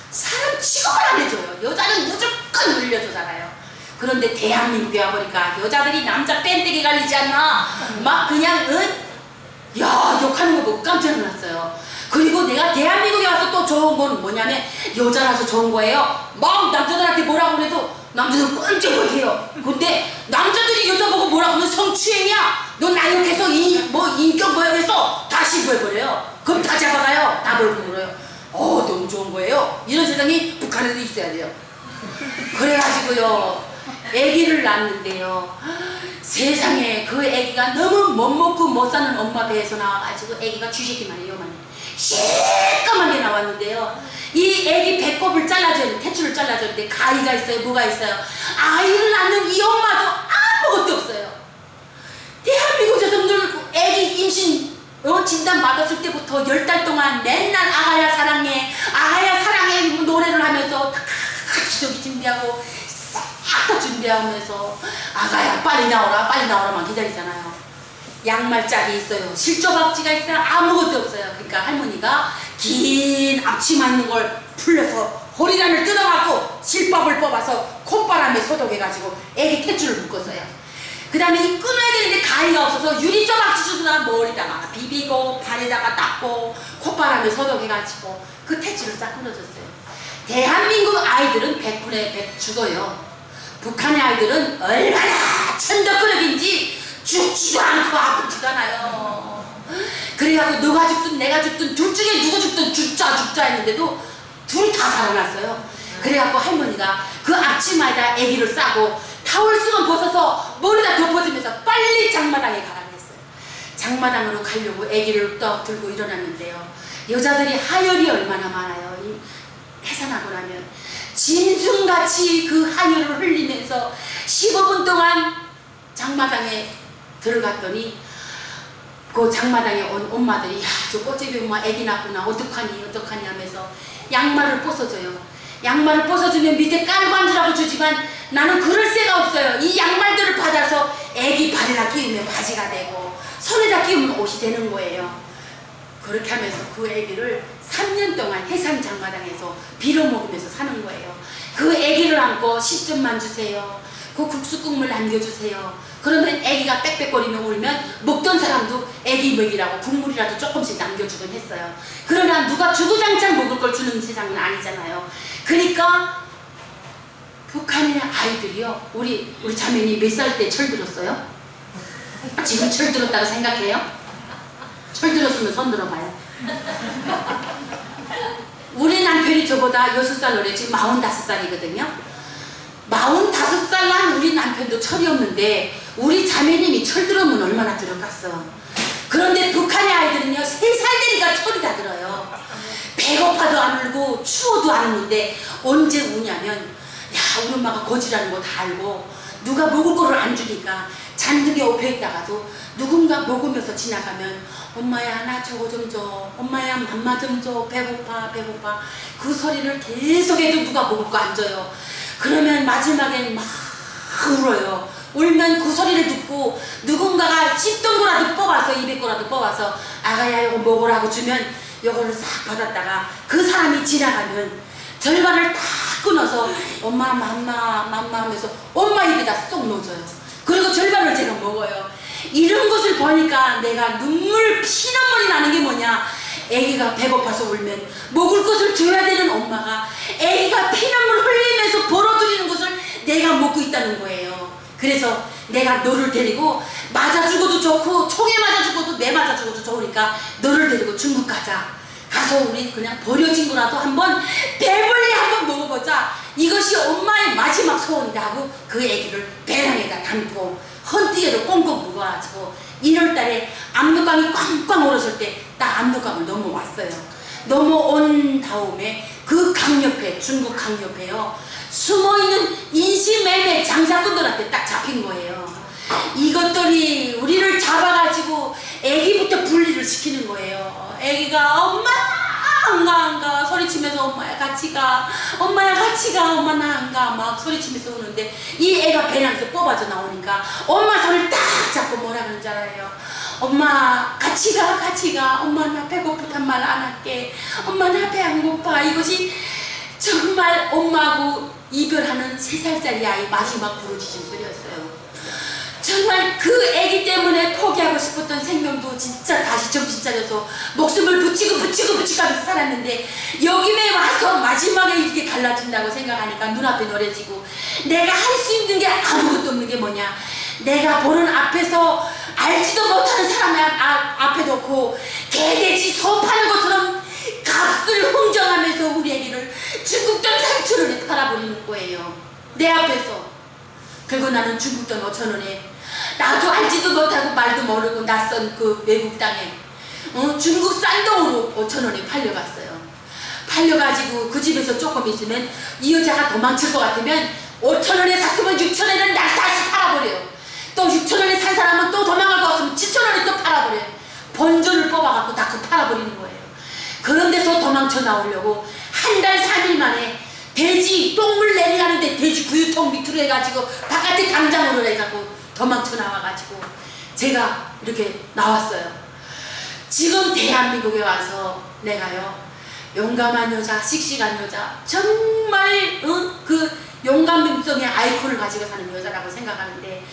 사람 취급을 안 해줘요. 여자는 무조건 물려서 살아요. 그런데 대한민국에 와보니까 여자들이 남자 뺀때기 갈리지 않나 막 그냥 야 욕하는 거 보고 깜짝 놀랐어요. 그리고 내가 대한민국에 와서 또 좋은 건 뭐냐면, 여자라서 좋은 거예요. 막 남자들한테 뭐라고 해도 남자들은 꼼짝 못해요. 근데 남자들이 여자 보고 뭐라고 하면 성추행이야, 너 나욕해서 인격 모욕해서 다시 구해버려요. 그럼 다 잡아가요. 다 벌고 물어요. 너무 좋은 거예요. 이런 세상이 북한에도 있어야 돼요. 그래가지고요 아기를 낳았는데요, 세상에 그 아기가 너무 못 먹고 못 사는 엄마 배에서 나와가지고 아기가 쥐새끼만 해요. 새까맣게 나왔는데요, 이 아기 배꼽을 잘라줘야 돼, 태출을 잘라줘야 돼. 가위가 있어요, 뭐가 있어요. 아이를 낳는 이 엄마도 아무것도 없어요. 대한민국 여성들 아기 임신 진단 받았을 때부터 10달 동안 맨날 아가야 사랑해 아가야 사랑해 노래를 하면서 다 기저귀 준비하고 싹 다 준비하면서 아가야 빨리 나오라 빨리 나오라만 기다리잖아요. 양말짝이 있어요, 실조박지가 있어요, 아무것도 없어요. 그러니까 할머니가 긴 앞치마 있는 걸 풀려서 허리단을 뜯어갖고 실밥을 뽑아서 콧바람에 소독해가지고 애기 탯줄을 묶었어요. 그 다음에 이 끊어야 되는데 가위가 없어서 유리조각지 주스다가 머리다가 비비고 발에다가 닦고 콧바람에 소독해가지고 그 탯줄을 싹 끊어줬어요. 대한민국 아이들은 100분의 100 죽어요. 북한의 아이들은 얼마나 천덕꾸러기인지 죽지도 않고 아프지도 않아요. 그래가지고 너가 죽든 내가 죽든 둘 중에 누구 죽든 죽자 했는데도 둘 다 살아났어요. 그래갖고 할머니가 그 앞치마에다 아기를 싸고 타월수건 벗어서 머리다 덮어주면서 빨리 장마당에 가라고 했어요. 장마당으로 가려고 아기를 떡 들고 일어났는데요, 여자들이 하혈이 얼마나 많아요. 해산하고 나면 짐승같이 그 하혈을 흘리면서 15분 동안 장마당에 들어갔더니 그 장마당에 온 엄마들이 야 저 꽃제비 엄마 애기 낳구나 어떡하니 하면서 양말을 벗어줘요. 양말을 벗어주면 밑에 깔고 앉으라고 주지만 나는 그럴 새가 없어요. 이 양말들을 받아서 애기 발에다 끼우면 바지가 되고 손에다 끼우면 옷이 되는 거예요. 그렇게 하면서 그 애기를 3년 동안 해산 장마당에서 빌어먹으면서 사는 거예요. 그 애기를 안고 10점만 주세요. 그 국수 국물 남겨주세요. 그러면 애기가 빽빽거리며 울면 먹던 사람도 애기 먹이라고 국물이라도 조금씩 남겨주곤 했어요. 그러나 누가 주구장창 먹을 걸 주는 세상은 아니잖아요. 그러니까 북한의 아이들이요, 우리 자매님 몇 살 때 철들었어요? 지금 철들었다고 생각해요? 철들었으면 손 들어봐요. 우리 남편이 저보다 6살 어려 지금 45살이거든요. 45살 난 우리 남편도 철이 없는데 우리 자매님이 철 들으면 얼마나 들어갔어. 그런데 북한의 아이들은요 3살 되니까 철이 다 들어요. 배고파도 안 울고 추워도 안 우는데 언제 우냐면 야 우리 엄마가 거지라는 거 다 알고 누가 먹을 거를 안 주니까 잔등에 엎혀있다가도 누군가 먹으면서 지나가면 엄마야 나 저거 좀 줘, 엄마야 맘마 좀 줘, 배고파 배고파 그 소리를 계속해도 누가 먹을 거 안 줘요. 그러면 마지막엔 막 울어요. 울면 그 소리를 듣고 누군가가 씹던 거라도 뽑아서 입에 거라도 뽑아서 아가야 이거 먹으라고 주면 이거를 싹 받았다가 그 사람이 지나가면 절반을 다 끊어서 엄마 맘마 맘마 하면서 엄마 입에다 쏙 넣어줘요. 그리고 절반을 제가 먹어요. 이런 것을 보니까 내가 피눈물이 나는 게 뭐냐, 애기가 배고파서 울면 먹을 것을 줘야 되는 엄마가 애기가 피눈물 흘리면서 벌어들이는 것을 내가 먹고 있다는 거예요. 그래서 내가 너를 데리고 맞아 죽어도 좋고 총에 맞아 죽어도 내 맞아 죽어도 좋으니까 너를 데리고 중국 가자. 가서 우리 그냥 버려진 거라도 한번 배불리 한번 먹어보자. 이것이 엄마의 마지막 소원이다 하고 그 애기를 배낭에다 담고 헌띠에로 꽁꽁 묶어가지고 1월달에 압록강이 꽝꽝 얼었을 때 딱 압록강을 넘어왔어요. 넘어온 다음에 그 강 옆에, 중국 강 옆에요, 숨어있는 인신매매 장사꾼들한테 딱 잡힌 거예요. 이것들이 우리를 잡아가지고 애기부터 분리를 시키는 거예요. 애기가 엄마 안가 소리치면서 엄마야 같이 가, 엄마야 같이 가, 엄마 나 안 가 막 소리치면서 오는데 이 애가 배낭에서 뽑아져 나오니까 엄마 손을 딱 잡고 뭐라 그러는 줄 알아요? 엄마 같이 가 같이 가, 엄마 나 배고프단 말 안 할게, 엄마 나 배 안 고파. 이것이 정말 엄마하고 이별하는 3살짜리 아이 마지막 부르짖은 소리였어요. 정말 그 애기 때문에 포기하고 싶었던 생명도 진짜 다시 정신 차려서 목숨을 붙이고 하면서 살았는데 여기에 와서 마지막에 이렇게 갈라진다고 생각하니까 눈앞에 노래지고 내가 할 수 있는 게 아무것도 없는 게 뭐냐, 내가 보는 앞에서 알지도 못하는 사람 앞에 놓고 개돼지 소 파는 것처럼 값을 흥정하면서 우리 애기를 중국 돈 3,000원에 팔아버리는 거예요. 내 앞에서. 그리고 나는 중국 돈 5,000원에 나도 알지도 못하고 말도 모르고 낯선 그 외국 땅에 중국 쌍동으로 5,000원에 팔려갔어요. 팔려가지고 그 집에서 조금 있으면 이 여자가 도망칠 것 같으면 5,000원에 샀으면 6,000원에는 날 다시 팔아버려요. 또 6,000원에 산 사람은 또 도망갈 것 같으면 7,000원에 또 팔아버려요. 본전을 뽑아갖고 다 그 팔아버리는 거예요. 그런 데서 도망쳐 나오려고 한 달 3일 만에 돼지 똥물 내리라는데 돼지 구유통 밑으로 해가지고 바깥에 당장으로 해가지고 도망쳐 나와가지고 제가 이렇게 나왔어요. 지금 대한민국에 와서 내가요 용감한 여자, 씩씩한 여자, 정말 그 용감성의 아이콘을 가지고 사는 여자라고 생각하는데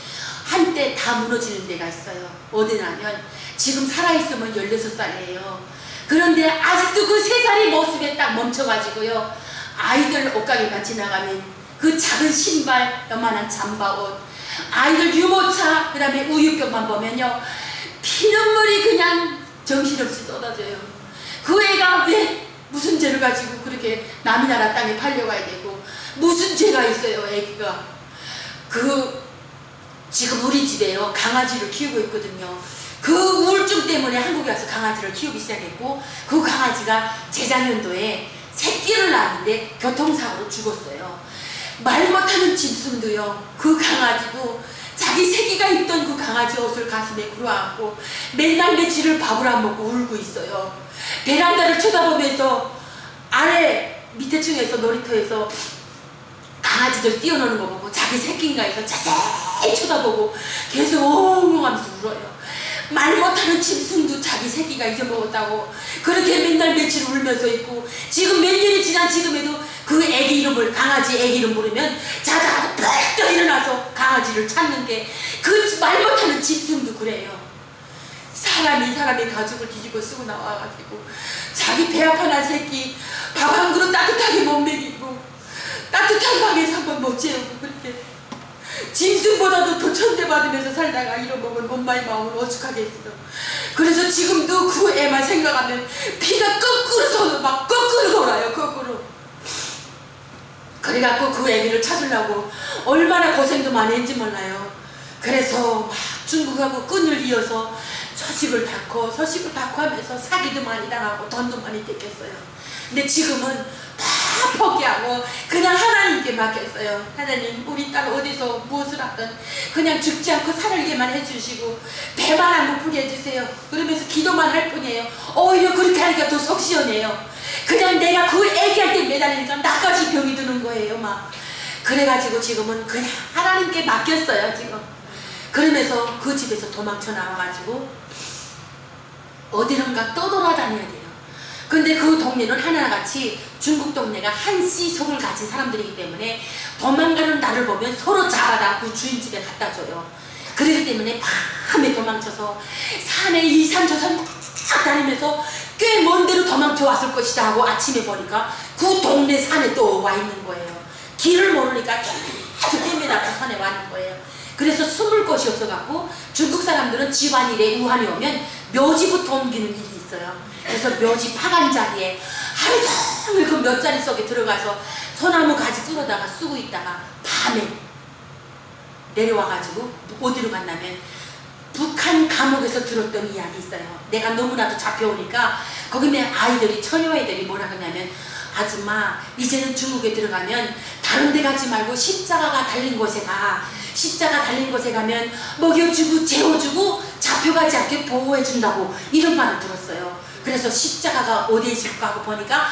한때 다 무너지는 데가 있어요. 어디냐면 지금 살아있으면 16살이에요. 그런데 아직도 그 3살이 모습에 딱 멈춰가지고요, 아이들 옷가게만 지나가면 그 작은 신발, 요만한 잠바옷, 아이들 유모차, 그 다음에 우유병만 보면요 피눈물이 그냥 정신없이 쏟아져요. 그 애가 왜 무슨 죄를 가지고 그렇게 남의 나라 땅에 팔려가야 되고 무슨 죄가 있어요. 애기가 지금 우리 집에요 강아지를 키우고 있거든요. 그 우울증 때문에 한국에 와서 강아지를 키우기 시작했고 그 강아지가 재작년도에 새끼를 낳았는데 교통사고로 죽었어요. 말 못하는 짐승도요, 그 강아지도 자기 새끼가 입던 그 강아지 옷을 가슴에 걸어안고 맨날 며칠을 밥을 안 먹고 울고 있어요. 베란다를 쳐다보면서 아래 밑에 층에서 놀이터에서 강아지들 뛰어노는 거 보고 자기 새끼인가 해서 자세히 쳐다보고 계속 엉엉 하면서 울어요. 말 못하는 짐승도 자기 새끼가 잊어먹었다고 그렇게 맨날 며칠 울면서 있고, 지금 몇 년이 지난 지금에도 그 애기 이름을, 강아지 애기 이름 부르면 자다가 펄떡 일어나서 강아지를 찾는 게 그 말 못하는 짐승도 그래요. 사람이 가죽을 뒤집어 쓰고 나와가지고 자기 배 아파 난 새끼 밥 한 그릇 따뜻하게 못 먹이고 따뜻한 방에서 한번 못 재우고 그렇게 짐승보다도 더 천대받으면서 살다가 잃어먹은 엄마의 마음을 오죽하게 했어요. 그래서 지금도 그 애만 생각하면 피가 거꾸로 서서 막 거꾸로 돌아요. 거꾸로. 그래갖고 그 애기를 찾으려고 얼마나 고생도 많이 했는지 몰라요. 그래서 막 중국하고 끈을 이어서 서식을 닦고 하면서 사기도 많이 당하고 돈도 많이 뺏겼어요. 근데 지금은 다 포기하고 그냥 하나님께 맡겼어요. 하나님, 우리 딸 어디서 무엇을 하든 그냥 죽지 않고 살게만 해주시고 배만 안 고프게 해주세요. 그러면서 기도만 할 뿐이에요. 오히려 그렇게 하니까 더 속 시원해요. 그냥 내가 그 애기한테 매달리니까 나까지 병이 드는 거예요. 막 그래가지고 지금은 그냥 하나님께 맡겼어요. 지금 그러면서 그 집에서 도망쳐 나와가지고 어디론가 떠돌아다녀야 돼요. 근데 그 동네는 하나같이 중국 동네가 한씨속을 가진 사람들이기 때문에 도망가는 나를 보면 서로 잡아다 그 주인 집에 갖다 줘요. 그렇기 때문에 밤에 도망쳐서 산에 이 산 저 산 다니면서 꽤 먼 데로 도망쳐 왔을 것이다 하고 아침에 보니까 그 동네 산에 또 와 있는 거예요. 길을 모르니까 계속 헤매다가 산에 와 있는 거예요. 그래서 숨을 곳이 없어갖고 중국 사람들은 집안일에 우한이 오면 묘지부터 옮기는 일이 있어요. 그래서 묘지 파간 자리에 하루 종일 그 묘자리 속에 들어가서 소나무 가지 끌어다가 쓰고 있다가 밤에 내려와가지고 어디로 갔냐면 북한 감옥에서 들었던 이야기 있어요. 내가 너무나도 잡혀오니까 거기에 아이들이 처녀애들이 뭐라 하냐면 아줌마 이제는 중국에 들어가면 다른 데 가지 말고 십자가가 달린 곳에 가. 십자가 달린 곳에 가면 먹여주고 재워주고 잡혀가지 않게 보호해준다고 이런 말을 들었어요. 그래서 십자가가 어디에 있을까 하고 보니까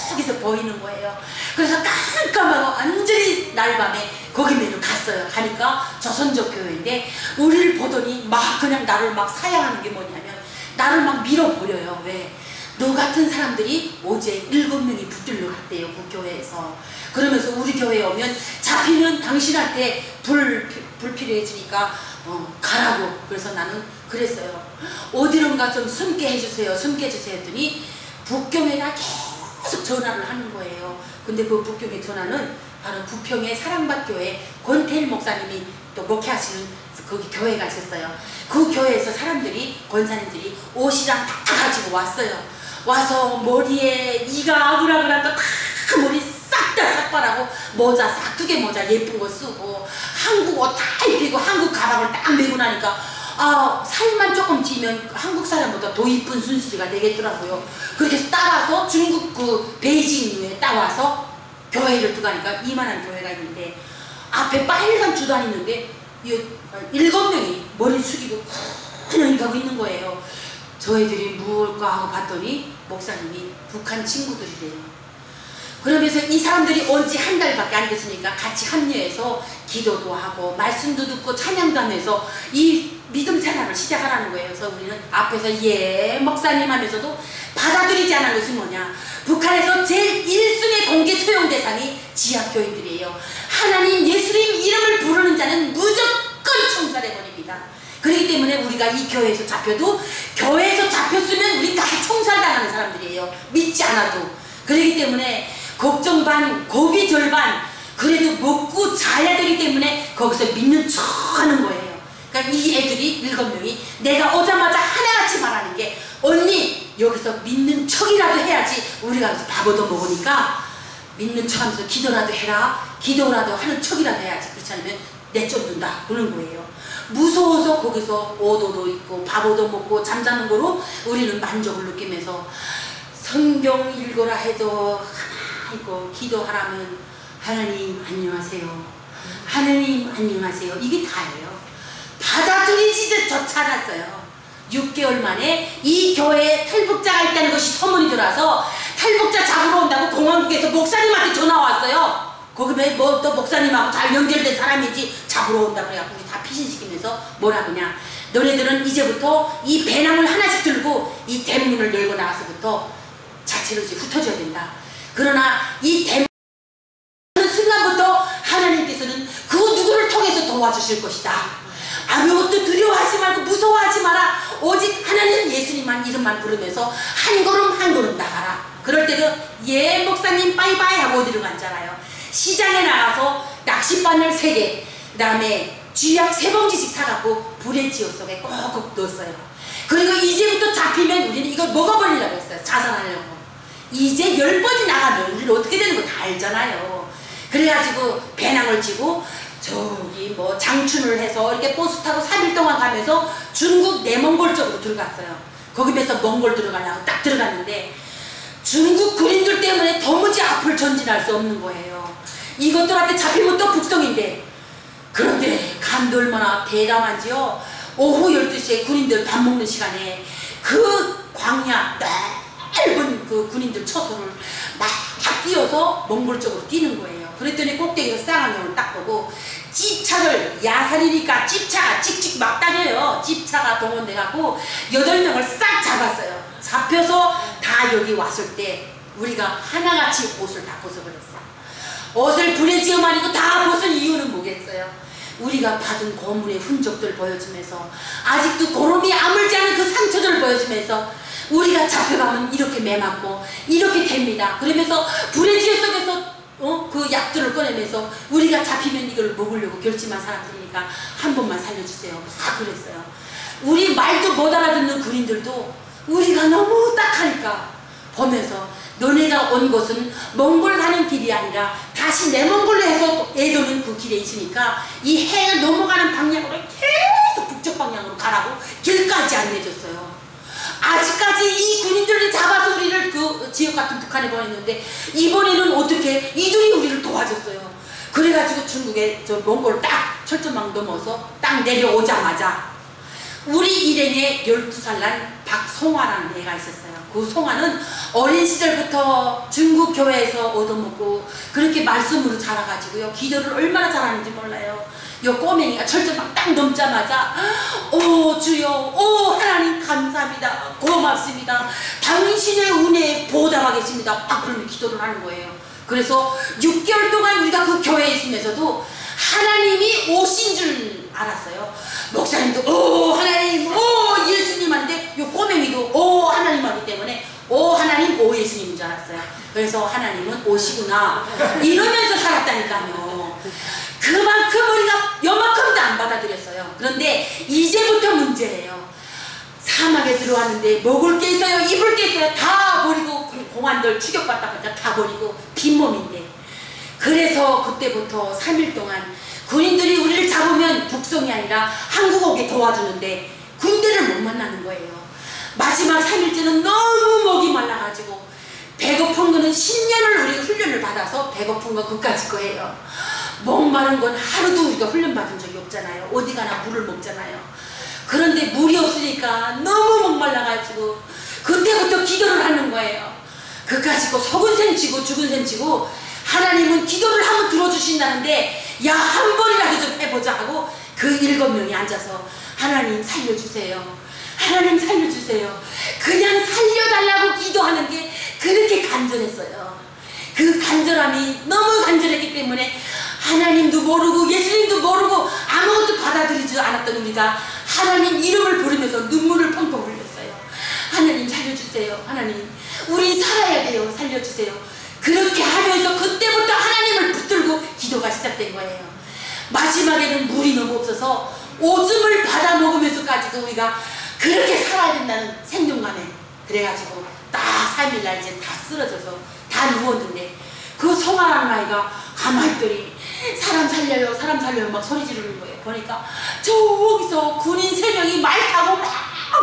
저기서 보이는 거예요. 그래서 깜깜하고 완전히 날밤에 거기면은 갔어요. 가니까 조선족 교회인데 우리를 보더니 막 그냥 나를 막 사양하는 게 뭐냐면 나를 막 밀어버려요. 왜? 너 같은 사람들이 어제 7명이 붙들려 갔대요. 그 교회에서. 그러면서 우리 교회에 오면 잡히면 당신한테 불필요해지니까 가라고. 그래서 나는 그랬어요. 어디론가 좀 숨게 해주세요. 숨게 해주세요 했더니 북경에다 계속 전화를 하는 거예요. 근데 그 북경의 전화는 바로 부평의 사랑밭교회 권태일 목사님이 또 목회하시는 거기 교회가 있었어요. 그 교회에서 사람들이 권사님들이 옷이랑 다 가지고 왔어요. 와서 머리에 이가 아글아글한 거 다 머리 싹 다 삭발하고 모자 싹두개 모자 예쁜 거 쓰고 한국 옷 다 입히고 한국 가방을 딱 메고 나니까 살만 조금 찌면 한국 사람보다 더 이쁜 순수리가 되겠더라고요. 그렇게 해서 따라서 중국 그 베이징에 따와서 교회를 들어가니까 이만한 교회가 있는데 앞에 빨간 주단이 있는데 7명이 머리 숙이고 그냥 가고 있는 거예요. 저 애들이 뭘까 하고 봤더니 목사님이 북한 친구들이래요. 그러면서 이 사람들이 온 지 한 달밖에 안 됐으니까 같이 합류해서 기도도 하고 말씀도 듣고 찬양도 하면서 이 믿음 생활을 시작하라는 거예요. 그래서 우리는 앞에서 예 목사님 하면서도 받아들이지 않은 것이 뭐냐. 북한에서 제일 1순위 공개 처용 대상이 지하교인들이에요. 하나님 예수님 이름을 부르는 자는 무조건 총살해버립니다. 그렇기 때문에 우리가 이 교회에서 잡혀도 교회에서 잡혔으면 우리 다시 총살당하는 사람들이에요. 믿지 않아도. 그렇기 때문에 걱정 반 고비 절반 그래도 먹고 자야 되기 때문에 거기서 믿는 척 하는 거예요. 그러니까 이 애들이 7명이 내가 오자마자 하나같이 말하는 게 언니 여기서 믿는 척이라도 해야지. 우리가 여기서 밥얻어 먹으니까 믿는 척 하면서 기도라도 해라. 기도라도 하는 척이라도 해야지. 그렇지 않으면 내쫓는다 그런 거예요. 무서워서 거기서 오도도 있고 밥 얻어 먹고 잠자는 거로 우리는 만족을 느끼면서 성경 읽어라 해도 하나이고 기도하라면 하나님 안녕하세요. 하나님 안녕하세요. 이게 다예요. 받아들이지조차 않았어요. 6개월 만에 이 교회에 탈북자가 있다는 것이 소문이 들어와서 탈북자 잡으러 온다고 공항국에서 목사님한테 전화 왔어요. 거기 뭐 또 목사님하고 잘 연결된 사람이지 잡으러 온다 그래갖고 우리 다 피신시키면서 뭐라 그냥 너네들은 이제부터 이 배낭을 하나씩 들고 이 대문을 열고 나와서부터 자체로 이제 흩어져야 된다. 그러나 이 대문 순간부터 하나님께서는 그 누구를 통해서 도와주실 것이다. 아무것도 두려워하지 말고 무서워하지 마라. 오직 하나님 예수님만 이름만 부르면서 한 걸음 한 걸음 나가라. 그럴 때도 예 목사님 빠이빠이 하고 어디로 간잖아요. 시장에 나가서 낚싯바늘 3개 그 다음에 쥐약 3봉지씩 사갖고 브레지오 속에 꼭꼭 넣었어요. 그리고 이제부터 잡히면 우리는 이걸 먹어버리려고 했어요. 자살하려고. 이제 10번이 나가면 우리는 어떻게 되는 거 다 알잖아요. 그래가지고 배낭을 지고 저기 뭐 장춘을 해서 이렇게 버스 타고 3일 동안 가면서 중국 내몽골 쪽으로 들어갔어요. 거기에서 몽골 들어가려고 딱 들어갔는데 중국 군인들 때문에 도무지 앞을 전진할 수 없는 거예요. 이것들한테 잡히면 또 북송인데. 그런데 감도 얼마나 대담한지요. 오후 12시에 군인들 밥 먹는 시간에 그 광야 넓은 그 군인들 처소를 막 뛰어서 몽골 쪽으로 뛰는 거예요. 그랬더니 꼭대기에서 쌍화경을 딱 보고 찝차를, 야산이니까 찝차가 찍찍 막 다녀요. 찝차가 동원돼갖고 8명을 싹 잡았어요. 잡혀서 다 여기 왔을 때 우리가 하나같이 옷을 다 벗어버렸어요. 옷을 브레지엄 아니고 다 벗은 이유는 뭐겠어요? 우리가 받은 고문의 흔적들 보여주면서 아직도 고름이 아물지 않은 그 상처들을 보여주면서 우리가 잡혀가면 이렇게 매맞고 이렇게 됩니다. 그러면서 브레지엄 속에서 그 약들을 꺼내면서 우리가 잡히면 이걸 먹으려고 결심한 사람들이니까 한 번만 살려주세요. 다 그랬어요. 우리 말도 못 알아듣는 군인들도 우리가 너무 딱하니까 보면서 너네가 온 곳은 몽골 가는 길이 아니라 다시 내몽골로 해서 애도는 그 길에 있으니까 이 해가 넘어가는 방향으로 계속 북쪽 방향으로 가라고 길까지 안내줬어요. 아직까지 이 군인들이 잡아서 우리를 그 지역 같은 북한에 보냈는데 이번에는 어떻게 이들이 우리를 도와줬어요. 그래가지고 중국에 저 몽골 딱 철조망 넘어서 딱 내려오자마자 우리 일행에 12살 난 박송화라는 애가 있었어요. 그 송화는 어린 시절부터 중국 교회에서 얻어먹고 그렇게 말씀으로 자라가지고요. 기도를 얼마나 잘하는지 몰라요. 요 꼬맹이가 철저막 딱 넘자마자 오 주여, 오 하나님 감사합니다, 고맙습니다, 당신의 은혜에 보답하겠습니다 막 그러면 기도를 하는 거예요. 그래서 6개월 동안 우리가 그 교회에 있으면서도 하나님이 오신 줄 알았어요. 목사님도 오 하나님, 오 예수님 하는데 요 꼬맹이도 오 하나님 하기 때문에 오 하나님, 오 예수님인 줄 알았어요. 그래서 하나님은 오시구나 이러면서 살았다니까요. 그만큼 우리가 요만큼도 안 받아들였어요. 그런데 이제부터 문제예요. 사막에 들어왔는데 먹을 게 있어요, 입을 게 있어요, 다 버리고 공안들 추격받다 보니까 다 버리고 빈몸인데. 그래서 그때부터 3일 동안 군인들이 우리를 잡으면 북송이 아니라 한국 오게 도와주는데 군대를 못 만나는 거예요. 마지막 3일째는 너무 목이 말라가지고 배고픈 거는 10년을 우리가 훈련을 받아서 배고픈 거 그까짓 거예요. 목마른 건 하루도 우리가 훈련받은 적이 없잖아요. 어디 가나 물을 먹잖아요. 그런데 물이 없으니까 너무 목말라가지고 그때부터 기도를 하는 거예요. 그까짓 거 속은 셈 치고 죽은 셈 치고 하나님은 기도를 하면 들어주신다는데 야 한 번이라도 좀 해보자 하고 그 7명이 앉아서 하나님 살려주세요, 하나님 살려주세요, 그냥 살려달라고 기도하는 게 그렇게 간절했어요. 그 간절함이 너무 간절했기 때문에 하나님도 모르고 예수님도 모르고 아무것도 받아들이지 않았던 우리가 하나님 이름을 부르면서 눈물을 펑펑 흘렸어요. 하나님 살려주세요, 하나님 우리 살아야 돼요, 살려주세요. 그렇게 하면서 그때부터 하나님을 붙들고 기도가 시작된 거예요. 마지막에는 물이 너무 없어서 오줌을 받아 먹으면서까지도 우리가 그렇게 살아야 된다는 생존감에 그래가지고 딱 3일날 이제 다 쓰러져서 다 누웠는데 그 성화라는 아이가 가만히 있더니 사람 살려요, 사람 살려요 막 소리 지르는 거예요. 보니까 저기서 군인 3명이 말 타고 막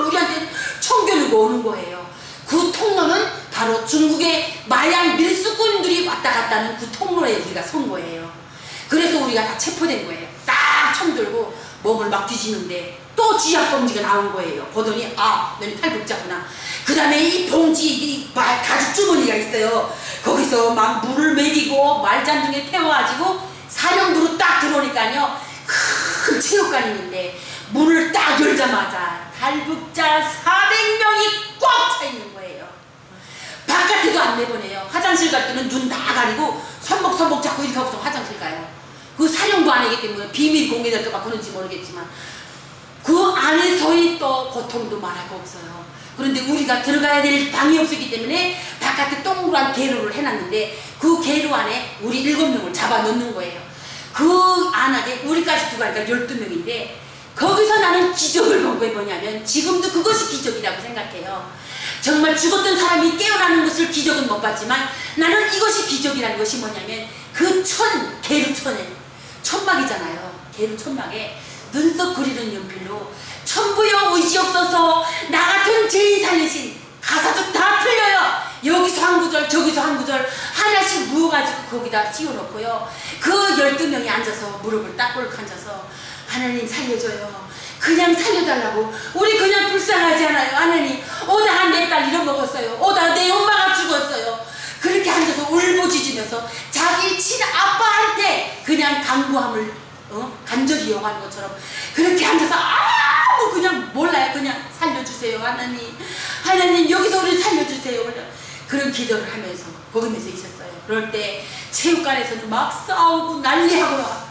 우리한테 총 겨누고 오는 거예요. 그 통로는 바로 중국의 마약 밀수꾼들이 왔다 갔다 하는 그 통로에 우리가 선 거예요. 그래서 우리가 다 체포된 거예요. 딱 총 들고 몸을 막 뒤지는데 또 쥐약 봉지가 나온 거예요. 보더니 아 너네 탈북자구나. 그 다음에 이 봉지 이 가죽 주머니가 있어요. 거기서 막 물을 먹이고 말잔둥에 태워가지고 사령부로 딱 들어오니까요 큰 체육관이 있는데 문을 딱 열자마자 탈북자 400명이 꽉 차 있는 거예요. 바깥에도 안 내보내요. 화장실 갈 때는 눈 다 가리고 손목 잡고 이렇게 하고서 화장실 가요. 그 사령부 안이기 때문에 비밀 공개될까 봐 그런지 모르겠지만 그 안에서의 또 고통도 말할 거 없어요. 그런데 우리가 들어가야 될 방이 없었기 때문에 바깥에 동그란 계로를 해놨는데 그 계로 안에 우리 7명을 잡아 넣는 거예요. 그 안에 우리까지 두 가니까 12명인데 거기서 나는 기적을 본 게 뭐냐면 지금도 그것이 기적이라고 생각해요. 정말 죽었던 사람이 깨어나는 것을 기적은 못 봤지만 나는 이것이 기적이라는 것이 뭐냐면 그 게르촌에 천막이잖아요. 게르 천막에 눈썹 그리는 연필로 천부여 의지없어서 나 같은 죄인 살리신 가사도 다 틀려요. 여기서 한 구절 저기서 한 구절 하나씩 무어가지고 거기다 씌워놓고요. 그 12명이 앉아서 무릎을 딱 꿇고 앉아서 하나님 살려줘요. 그냥 살려달라고. 우리 그냥 불쌍하지 않아요. 하나님 오다가 내 딸 잃어먹었어요. 오다가 내 엄마가 죽었어요. 그렇게 앉아서 울부짖으면서 자기 친아빠한테 그냥 강구함을 간절히 요구하는 것처럼 그렇게 앉아서 아무 그냥 몰라요. 그냥 살려주세요. 하나님 여기서 우리 살려주세요. 그런 기도를 하면서 거기면서 있었어요. 그럴 때 체육관에서는 막 싸우고 난리하고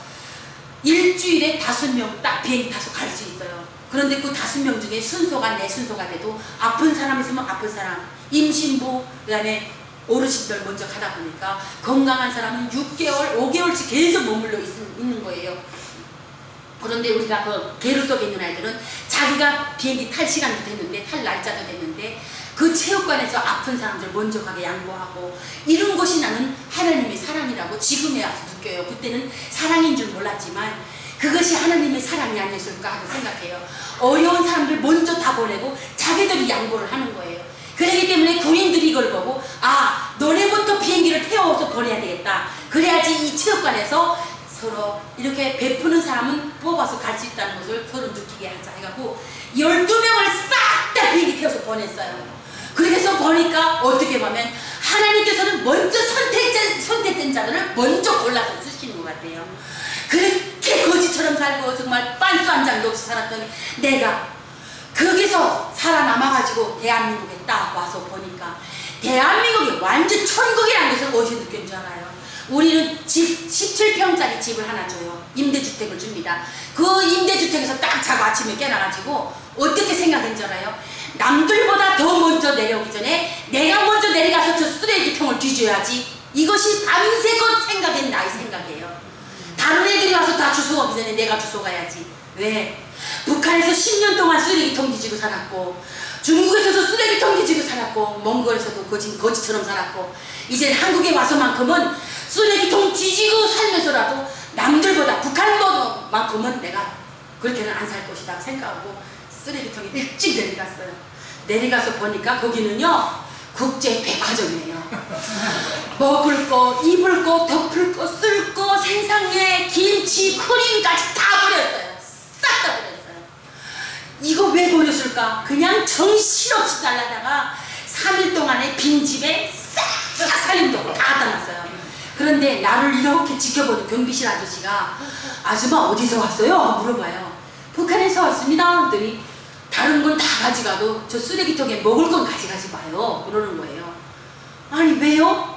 일주일에 5명 딱 비행기 타서 갈 수 있어요. 그런데 그 5명 중에 순서가 내 순서가 돼도 아픈 사람 있으면 아픈 사람, 임신부, 그 다음에 어르신들 먼저 가다 보니까 건강한 사람은 6개월, 5개월씩 계속 머물러 있는 거예요. 그런데 우리가 그 게르 속에 있는 아이들은 자기가 비행기 탈 시간도 됐는데 탈 날짜도 됐는데 그 체육관에서 아픈 사람들 먼저 가게 양보하고 이런 것이 나는 하나님의 사랑이라고 지금에 와서 느껴요. 그때는 사랑인 줄 몰랐지만 그것이 하나님의 사랑이 아니었을까 하고 생각해요. 어려운 사람들 먼저 다 보내고 자기들이 양보를 하는 거예요. 그렇기 때문에 군인들이 이걸 보고 아 너네부터 비행기를 태워서 보내야 되겠다. 그래야지 이 체육관에서 서로 이렇게 베푸는 사람은 뽑아서 갈 수 있다는 것을 서로 느끼게 하자 해갖고 12명을 싹 다 비행기 태워서 보냈어요. 그래서 보니까 어떻게 보면 하나님께서는 먼저 선택된 자들을 먼저 골라서 쓰시는 것 같아요. 그렇게 거지처럼 살고 정말 빤스 한 장도 없이 살았더니 내가 거기서 살아남아가지고 대한민국에 딱 와서 보니까 대한민국이 완전 천국이라는 것을 어디서 느낀 줄 알아요? 우리는 집 17평짜리 집을 하나 줘요. 임대주택을 줍니다. 그 임대주택에서 딱 자고 아침에 깨나가지고 어떻게 생각한 줄 알아요? 남들보다 더 먼저 내려오기 전에 내가 먼저 내려가서 저 쓰레기통을 뒤져야지. 이것이 밤새껏 생각인 나의 생각이에요. 다른 애들이 와서 다 주워가기 전에 내가 주워가야지. 왜? 북한에서 10년 동안 쓰레기통 뒤지고 살았고 중국에서도 쓰레기통 뒤지고 살았고 몽골에서도 거지처럼 살았고 이제 한국에 와서만큼은 쓰레기통 뒤지고 살면서라도 남들보다 북한만큼은 내가 그렇게는 안 살 것이다 생각하고 쓰레기통에 일찍 내려갔어요. 내려가서 보니까 거기는요 국제 백화점이에요. 먹을 거, 입을 거, 덮을 거, 쓸 거, 세상에 김치, 크림까지 다 버렸어요. 싹 다 버렸어요. 이거 왜 버렸을까? 그냥 정신없이 달라다가 3일 동안에 빈집에 싹 살림도 다 갖다 놨어요. 그런데 나를 이렇게 지켜보는 경비실 아저씨가 아줌마 어디서 왔어요? 물어봐요. 북한에서 왔습니다. 그랬더니 다른 건 다 가져가도 저 쓰레기통에 먹을 건 가져가지 마요. 그러는 거예요. 아니 왜요?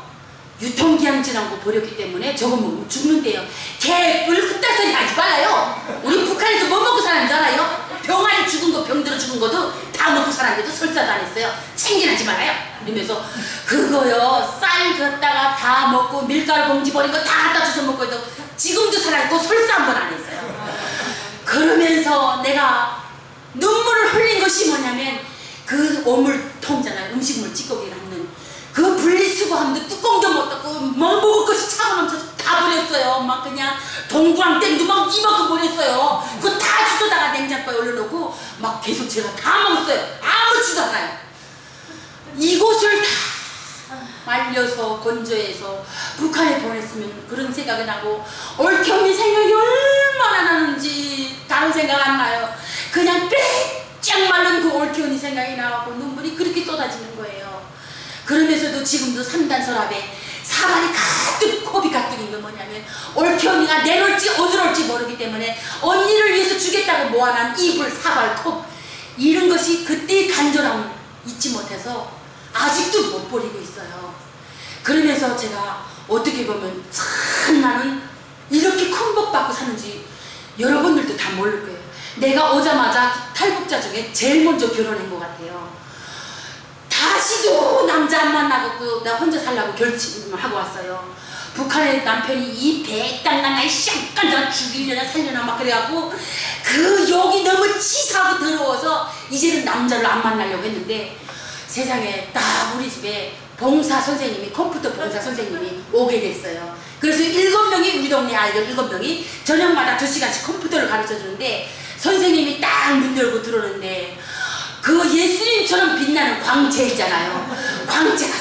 유통기한 지난 거 버렸기 때문에 저거 먹으면 죽는데요. 개뿔 그딴 소리 하지 말아요. 우리 북한에서 뭐 먹고 사는 줄 알아요? 병아리 죽은 거 병들어 죽은 것도 다 먹고 살았는데도 설사도 안 했어요. 챙겨나지 말아요. 이러면서 그거요 쌀 걷다가 다 먹고 밀가루 봉지 버린 거 다 갖다 주워 먹고 해도 지금도 살아있고 설사 한 번 안 했어요. 그러면서 내가 눈물을 흘린 것이 뭐냐면 그 오물통잖아요. 음식물 찌꺼기 담는 그 분리수거함도 뚜껑도 못 닫고 뭐 먹을 것이 차고 넘쳐서 다 버렸어요. 막 그냥 동구랑땡도 막 이만큼 버렸어요. 그거 다 주워다가 냉장고에 올려놓고 막 계속 제가 다 먹었어요. 아무렇지도 않아요. 이곳을 다 말려서 건조해서 북한에 보냈으면 그런 생각이 나고 옳게없는 생각이 얼마나 나는지 다른 생각 안 나요. 그냥 빼짝 말른 그 옳게없는 생각이 나고 눈물이 그렇게 쏟아지는 거예요. 그러면서도 지금도 3단 서랍에 사발이 가득 코비 가득인 건 뭐냐면 옳게언니가 내려올지 어디로 올지 모르기 때문에 언니를 위해서 주겠다고 모아놓은 이불, 사발, 컵 이런 것이 그때의 간절함을 잊지 못해서 아직도 못 버리고 있어요. 그러면서 제가 어떻게 보면 참 나는 이렇게 큰 복 받고 사는지 여러분들도 다 모를 거예요. 내가 오자마자 탈북자 중에 제일 먼저 결혼한 것 같아요. 다시도 남자 안 만나고 나 혼자 살려고 결심을 하고 왔어요. 북한의 남편이 이 백당간 나이 쌍간다 죽이려나 살려나 막 그래갖고 그 욕이 너무 치사하고 더러워서 이제는 남자를 안 만나려고 했는데 세상에 딱 우리 집에 봉사 선생님이 컴퓨터 봉사 선생님이 오게 됐어요. 그래서 7명이 우리 동네 아이들 7명이 저녁마다 2시간씩 컴퓨터를 가르쳐 주는데 선생님이 딱 문 열고 들어오는데 그 예수님처럼 빛나는 광채 있잖아요. 광채가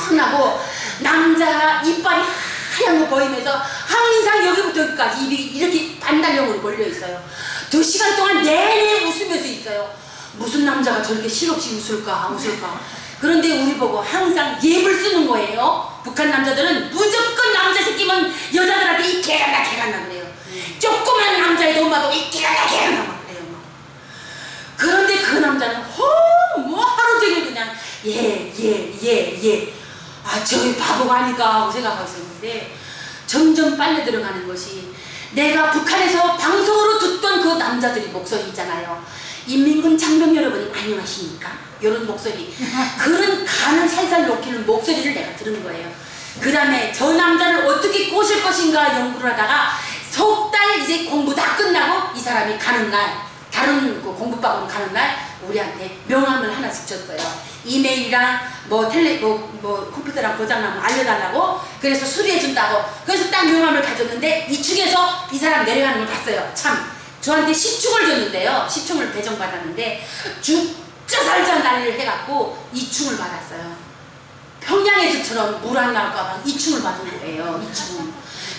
선하고 남자 이빨이 하얀 거 보이면서 항상 여기부터 여기까지 입이 이렇게 반달형으로 걸려 있어요. 2시간 동안 내내 웃으면서 있어요. 무슨 남자가 저렇게 실없이 웃을까. 그런데 우리 보고 항상 예불 쓰는 거예요. 북한 남자들은 무조건 남자 새끼면 여자들한테 이 개간다 그래요. 조그만 남자애도 엄마도 이 개간다 막 그래요. 그런데 그 남자는 뭐 하루 종일 그냥 예. 아 저기 바보가 아닐까 하고 생각하고 있었는데 점점 빨려 들어가는 것이 내가 북한에서 방송으로 듣던 그 남자들이 목소리 있잖아요. 인민군 장병 여러분 안녕하십니까? 이런 목소리 그런 간을 살살 녹이는 목소리를 내가 들은 거예요. 그 다음에 저 남자를 어떻게 꼬실 것인가 연구를 하다가 석 달 이제 공부 다 끝나고 이 사람이 가는 날 다른 그 공부방으로 가는 날 우리한테 명함을 하나씩 줬어요. 이메일이랑 뭐 컴퓨터랑 고장나면 알려달라고 그래서 수리해준다고 그래서 딱 명함을 가졌는데 이 축에서 이 사람 내려가는 걸 봤어요. 참 저한테 10축을 줬는데요. 10축을 배정받았는데 죽자 살자 난리를 해갖고 2축을 받았어요. 평양에서처럼 물 안 나올까봐 2축을 받은 거예요. 2축.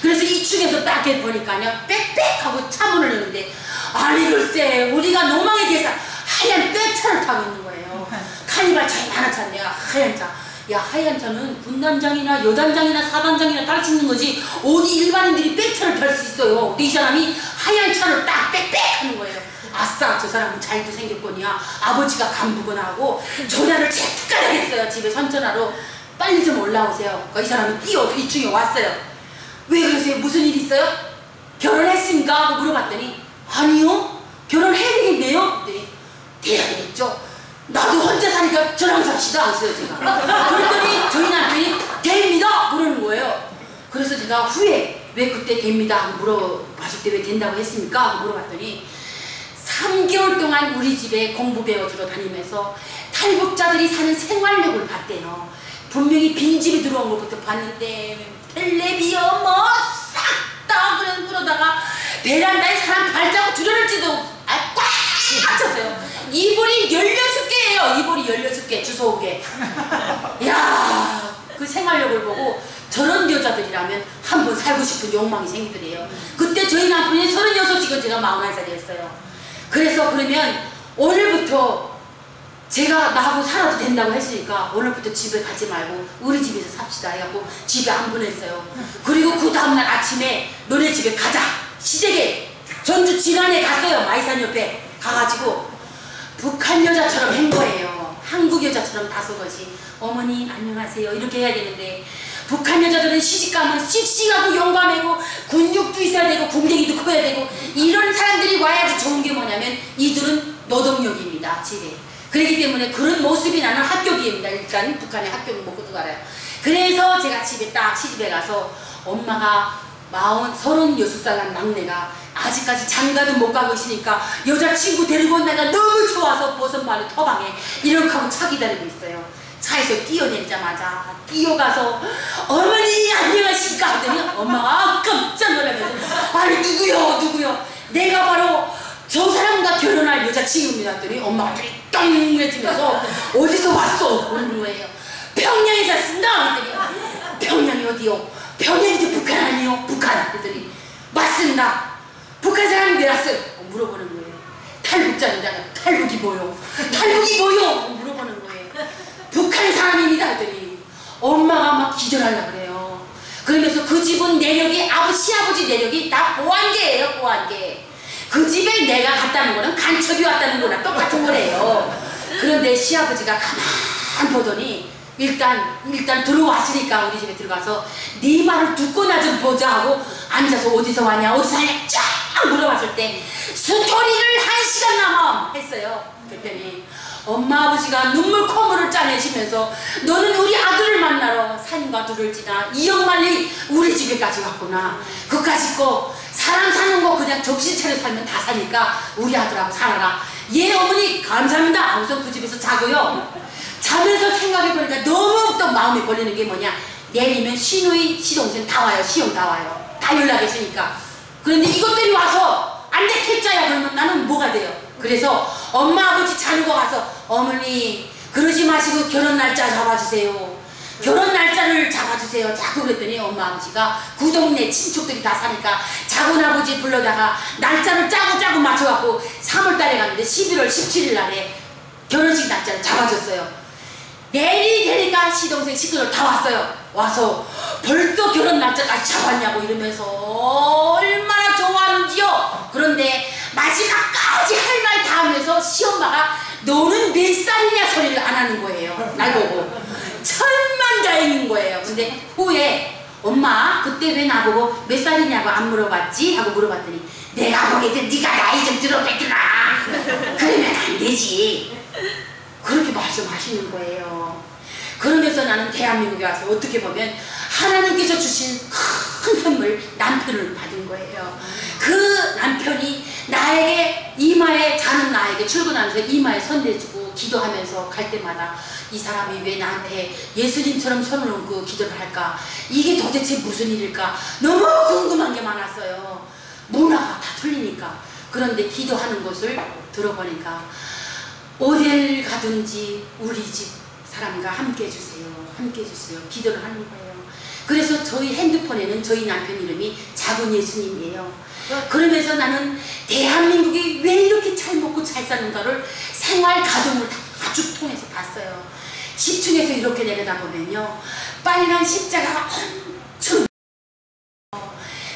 그래서 2축에서 딱 보니까요 빽빽하고 차문을 여는데 아니 글쎄 우리가 노망의 대사 하얀 빽차를 타고 있는 거예요. 카니발 차이 많아 찼네요. 하얀 차. 야 하얀 차는 군단장이나 여단장이나 사단장이나 딸 수 있는 거지 어디 일반인들이 빽차를 탈 수 있어요. 근데 이 사람이 하얀 차를 딱 빽빽 하는 거예요. 아싸 저 사람은 잘도 생겼거니와 아버지가 간부거나 하고 전화를 제까지 했어요. 집에 선전하러 빨리 좀 올라오세요. 이 사람이 뛰어서 2층에 왔어요. 왜 그러세요? 무슨 일 있어요? 결혼했습니까? 하고 물어봤더니 아니요 결혼해야 되겠네요. 그랬더니 돼야 되겠죠. 나도 혼자 사니까 저랑 삽시다 했어요 제가. 그랬더니 저희 남편이 됩니다 그러는 거예요. 그래서 제가 후에 왜 그때 됩니다 하고 물어봤을 때 왜 된다고 했습니까 하고 물어봤더니 3개월 동안 우리 집에 공부 배워주러 다니면서 탈북자들이 사는 생활력을 봤대요. 분명히 빈집이 들어온 것부터 봤는데 텔레비전 뭐 싹 다 그러다가 베란다에 사람 발자국 들어올지도 꽉 찼어요. 이불이 16개예요. 이불이 16개 주워 오게. 이야 그 생활력을 보고 저런 여자들이라면 한번 살고 싶은 욕망이 생기더래요. 그때 저희 남편이 36이고 제가 41살이었어요. 그래서 그러면 오늘부터 제가 나하고 살아도 된다고 했으니까 오늘부터 집에 가지 말고 우리 집에서 삽시다 해갖고 집에 안 보냈어요. 그리고 그 다음날 아침에 너네 집에 가자 시댁에 전주 진안에 갔어요. 마이산 옆에 가가지고 북한 여자처럼 한 거예요. 한국 여자처럼 다소것이 어머니 안녕하세요 이렇게 해야 되는데 북한 여자들은 시집가면 씩씩하고 용감하고 근육도 있어야 되고 궁뎅이도 커야 되고 이런 사람들이 와야지 좋은 게 뭐냐면 이들은 노동력입니다. 집에. 그렇기 때문에 그런 모습이 나는 합격입니다. 일단 북한의 합격은 먹고도 알아요. 그래서 제가 집에 딱 시집에 가서 엄마가 36살 난 막내가 아직까지 장가도 못 가고 있으니까 여자친구 데리고 온 내가 너무 좋아서 버선마루 터방에 이렇게 하고 차 기다리고 있어요. 차에서 뛰어내리자마자 뛰어가서 어머니 안녕하십니까 하더니 엄마가 깜짝 놀라면서 아니 누구요 내가 바로 저 사람과 결혼할 여자친구입니다 하더니 엄마가 뚱해지면서 어디서 왔어 그러는 거예요. 평양에서 쓴다 했더니 평양이 어디요? 평양이지 북한 아니요? 북한 그랬더니 맞습니다. 북한 사람이 왜 왔어요? 물어보는 거예요. 탈북자입니다. 탈북이 뭐요? 물어보는 거예요. 북한 사람입니다 하더니 엄마가 막 기절하려고 그래요. 그러면서 그 집은 내력이 시아버지 내력이 다 보안계예요. 보안계. 그 집에 내가 갔다는 거는 간첩이 왔다는 거랑 똑같은 거래요. 그런데 시아버지가 가만 보더니 일단 들어왔으니까 우리 집에 들어가서 네 말을 듣고나 좀 보자 하고 앉아서 어디서 왔냐 어디서 왔냐 쫙 물어봤을 때 스토리를 1시간 남아 했어요. 그랬더니 엄마 아버지가 눈물 콧물을 짜내시면서 너는 우리 아들을 만나러 산과 들을 지나 2억 마일이 우리 집에까지 왔구나. 그까짓 거 사람 사는 거 그냥 정신 차려 살면 다 사니까 우리 아들하고 살아라. 예 어머니 감사합니다. 우선 그 집에서 자고요. 자면서 생각해보니까 너무 또 마음에 걸리는 게 뭐냐, 내리면 시누이 시동생 다 와요. 시험 다 와요. 다 연락했으니까. 그런데 이것들이 와서 안 돼 퇴짜야 그러면 나는 뭐가 돼요? 그래서 엄마 아버지 자르고 가서 어머니 그러지 마시고 결혼 날짜 잡아주세요. 결혼 날짜를 잡아주세요. 자꾸 그랬더니 엄마 아버지가 그 동네 친척들이 다 사니까 작은 아버지 불러다가 날짜를 짜고 맞춰갖고 3월달에 갔는데 11월 17일 날에 결혼식 날짜를 잡아줬어요. 내리 되니까 시동생 식구들 다 왔어요. 와서 벌써 결혼 날짜까지 잡았냐고 이러면서 얼마나 좋아하는지요. 그런데 마지막까지 할 말 다 하면서 시엄마가 너는 몇 살이냐 소리를 안 하는 거예요. 날 보고 천만다행인 거예요. 근데 후에 엄마 그때 왜 나보고 몇 살이냐고 안 물어봤지? 하고 물어봤더니 내가 보기에도 네가 나이 좀 들어봤구나. 그러면 안 되지. 그렇게 말씀하시는 거예요. 그러면서 나는 대한민국에 와서 어떻게 보면 하나님께서 주신 큰 선물 남편을 받은 거예요. 그 남편이 나에게 이마에 자는 나에게 출근하면서 이마에 손 대주고 기도하면서 갈 때마다 이 사람이 왜 나한테 예수님처럼 손을 얹고 기도를 할까? 이게 도대체 무슨 일일까? 너무 궁금한 게 많았어요. 문화가 다 틀리니까. 그런데 기도하는 것을 들어보니까 어딜 가든지 우리 집 사람과 함께 해주세요. 함께 해주세요. 기도를 하는 거예요. 그래서 저희 핸드폰에는 저희 남편 이름이 작은 예수님이에요. 그러면서 나는 대한민국이 왜 이렇게 잘 먹고 잘 사는가를 생활 가정을 다 쭉 통해서 봤어요. 10층에서 이렇게 내려다보면요, 빨간 십자가가 엄청,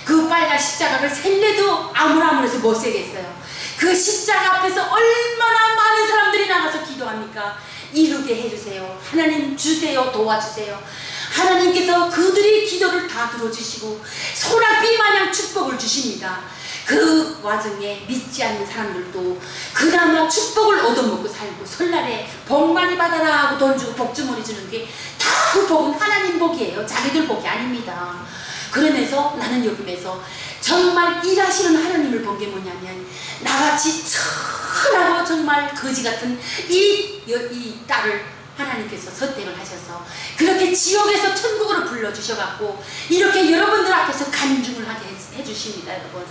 그 빨간 십자가를 셀래도 아무래도 못 세겠어요. 그 십자가 앞에서 얼마나 많은 사람들이 나가서 기도합니까? 이루게 해주세요. 하나님 주세요. 도와주세요. 하나님께서 그들의 기도를 다 들어주시고 소낙비 마냥 축복을 주십니다. 그 와중에 믿지 않는 사람들도 그나마 축복을 얻어먹고 살고 설날에 복 많이 받아라 하고 돈 주고 복주머니 주는 게 다 그 복은 하나님 복이에요. 자기들 복이 아닙니다. 그러면서 나는 여기면서 정말 일하시는 하나님을 본 게 뭐냐면 나같이 천하고 정말 거지 같은 이 딸을 하나님께서 선택을 하셔서 그렇게 지옥에서 천국으로 불러주셔갖고 이렇게 여러분들 앞에서 간증을 하게 해주십니다. 여러분.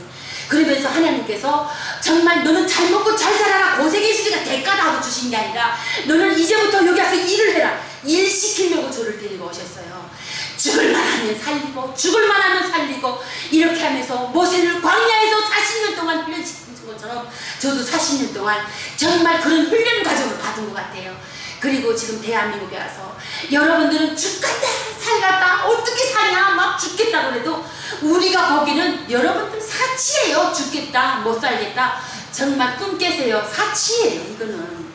그러면서 하나님께서 정말 너는 잘 먹고 잘 살아라 고생했으니까 대가다 하고 주신 게 아니라 너는 이제부터 여기 와서 일을 해라. 일 시키려고 저를 데리고 오셨어요. 죽을만 하면 살리고 죽을만 하면 살리고 이렇게 하면서 모세를 광야에서 40년 동안 훈련시킨 것처럼 저도 40년 동안 정말 그런 훈련 과정을 받은 것 같아요. 그리고 지금 대한민국에 와서 여러분들은 죽겠다 살겠다 어떻게 사냐 막 죽겠다 그래도 우리가 보기는 여러분들 사치예요. 죽겠다 못 살겠다 정말 꿈 깨세요. 사치예요. 이거는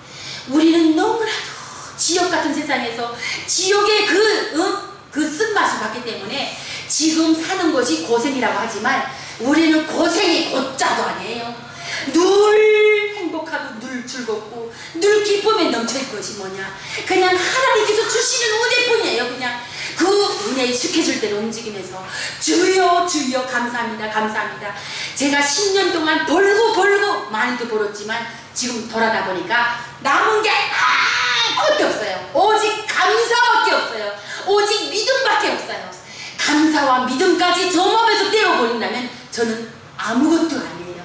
우리는 너무나도 지옥 같은 세상에서 지옥의 그 쓴맛을 받기 때문에 지금 사는 것이 고생이라고 하지만 우리는 고생이 곧자도 아니에요. 늘 행복하고 늘 즐겁고 늘 기쁨에 넘칠 것이 뭐냐 그냥 하나님께서 주시는 은혜뿐이에요. 그냥 그 은혜의 스케줄대로 움직이면서 주여 주여 감사합니다 감사합니다. 제가 10년 동안 벌고 많이도 벌었지만 지금 돌아다 보니까 남은 게 아무것도 없어요. 오직 감사밖에 없어요. 오직 믿음밖에 없어요. 감사와 믿음까지 저 몸에서 떼어버린다면 저는 아무것도 아니에요.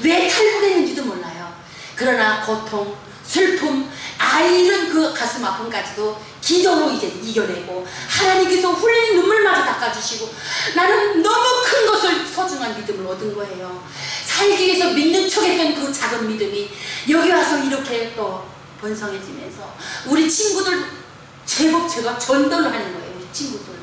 왜 탈북했는지도 몰라요. 그러나 고통, 슬픔, 아이는 그 가슴 아픔까지도 기도로 이제 이겨내고 하나님께서 흘리는 눈물마저 닦아주시고 나는 너무 큰 것을 소중한 믿음을 얻은 거예요. 살기 위해서 믿는 척했던 그 작은 믿음이 여기 와서 이렇게 또 번성해지면서 우리 친구들 제법 제가 전도를 하는 거예요. 우리 친구들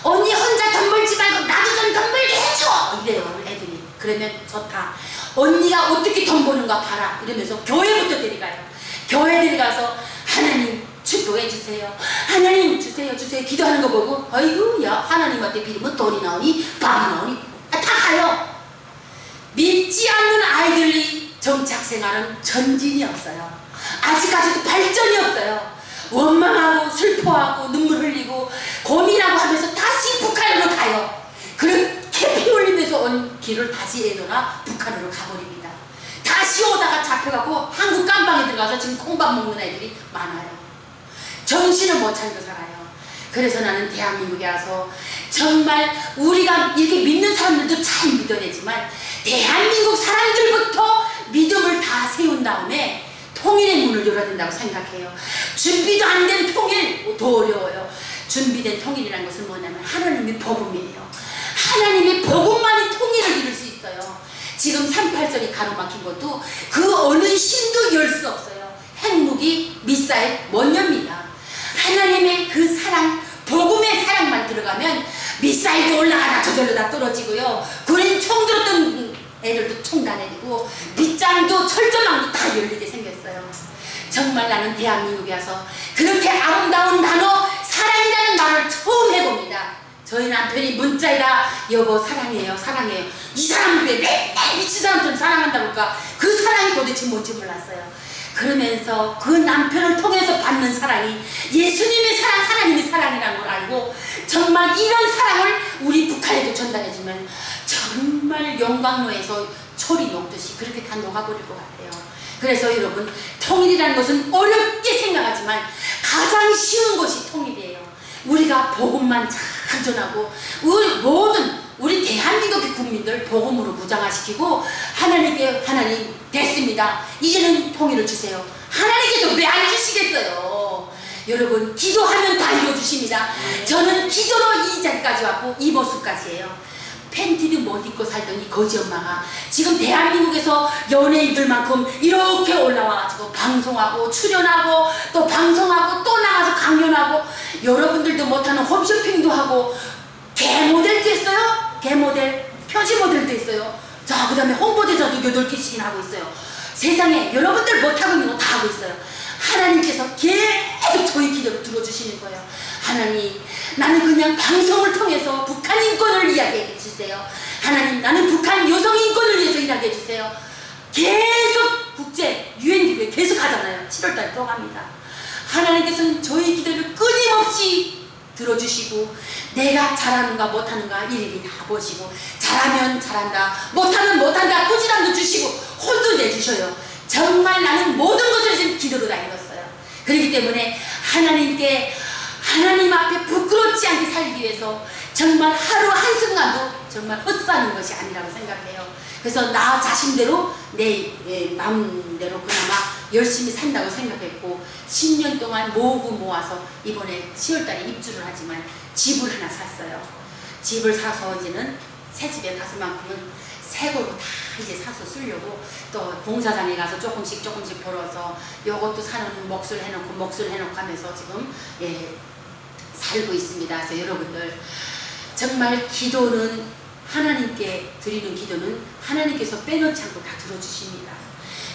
언니 혼자 돈 벌지 말고 나도 좀 돈 벌게 해줘 이래요. 애들이 그러면 좋다. 언니가 어떻게 돈 버는가 봐라 이러면서 교회부터 데려가요. 교회 데려가서 하나님 축복해 주세요. 하나님 주세요 기도하는 거 보고 아이고 야 하나님한테 빌으면 돈이 나오니 밥이 나오니 다 가요. 믿지 않는 아이들이 정착 생활은 전진이 없어요. 아직까지도 발전이 없어요. 원망하고 슬퍼하고 눈물 흘리고 고민하고 하면서 다시 북한으로 가요. 그렇게 피 흘리면서 온 길을 다시 애도나 북한으로 가버립니다. 다시 오다가 잡혀가고 한국 깜방에 들어가서 지금 콩밥 먹는 애들이 많아요. 정신을 못 차리고 살아요. 그래서 나는 대한민국에 와서 정말 우리가 이렇게 믿는 사람들도 잘 믿어야 되지만 대한민국 사람들부터 믿음을 다 세운 다음에 통일의 문을 열어야 된다고 생각해요. 준비도 안 된 통일 더 어려워요. 준비된 통일이라는 것은 뭐냐면 하나님의 복음이에요. 하나님의 복음만이 통일을 이룰 수 있어요. 지금 38선이 가로막힌 것도 그 어느 힘도 열 수 없어요. 핵무기, 미사일 못 엽니다. 하나님의 그 사랑, 복음의 사랑만 들어가면 미사일도 올라가다 저절로 다 떨어지고요. 그린 총 들었던 애들도 총 다 내리고 빗장도 철조망도 다 열리게 생겼어요. 정말 나는 대한민국에 와서 그렇게 아름다운 단어 사랑이라는 말을 처음 해봅니다. 저희 남편이 문자에다 여보 사랑해요 사랑해요. 이 사람을 왜 맨날 미친 사람처럼 사랑한다고 할까? 그 사랑이 도대체 뭔지 몰랐어요. 그러면서 그 남편을 통해서 받는 사랑이 예수님의 사랑, 하나님의 사랑이라는 걸 알고 정말 이런 사랑을 우리 북한에도 전달해주면 정말 영광로에서 초리 녹듯이 그렇게 다 녹아버릴 것 같아요. 그래서 여러분 통일이라는 것은 어렵게 생각하지만 가장 쉬운 것이 통일이에요. 우리가 복음만 잘 전하고 우리 대한민국의 국민들 복음으로 무장화시키고 하나님 됐습니다. 이제는 통일을 주세요. 하나님께서 왜 안 주시겠어요? 여러분 기도하면 다 이루어주십니다. 저는 기도로 이 자리까지 왔고 이 모습까지예요. 팬티도 못 입고 살던 이 거지 엄마가 지금 대한민국에서 연예인들만큼 이렇게 올라와가지고 방송하고 출연하고 또 방송하고 또 나가서 강연하고 여러분들도 못하는 홈쇼핑도 하고 개모델도 했어요. 개모델, 표지모델도 했어요. 자, 그 다음에 홍보대사도 8개씩이나 하고 있어요. 세상에 여러분들 못하고 있는 거 다 하고 있어요. 하나님께서 계속 저희 기도를 들어주시는 거예요. 하나님, 나는 그냥 방송을 통해서 북한 인권을 이야기해 주세요. 하나님, 나는 북한 여성 인권을 위해서 이야기해 주세요. 계속 국제 유엔 기도에 계속 하잖아요. 7월달에 또 합니다. 하나님께서는 저희 기도를 끊임없이 들어주시고 내가 잘하는가 못하는가 일일이 다 보시고 잘하면 잘한다 못하면 못한다 꾸지람도 주시고 혼도 내주셔요. 정말 나는 모든 것을 지금 기도로 다 이뤘어요. 그렇기 때문에 하나님 앞에 부끄럽지 않게 살기 위해서 정말 하루 한순간도 정말 헛사는 것이 아니라고 생각해요. 그래서 나 자신대로 내 마음대로 그나마 열심히 산다고 생각했고 10년 동안 모아서 이번에 10월달에 입주를 하지만 집을 하나 샀어요. 집을 사서 이제는 새 집에 가서만큼은 새 거로 다 이제 사서 쓰려고 또 봉사장에 가서 조금씩 벌어서 요것도 사놓는 몫을 해놓고 하면서 지금 살고 있습니다. 그래서 여러분들 정말 기도는 하나님께 드리는 기도는 하나님께서 빼놓지 않고 다 들어주십니다.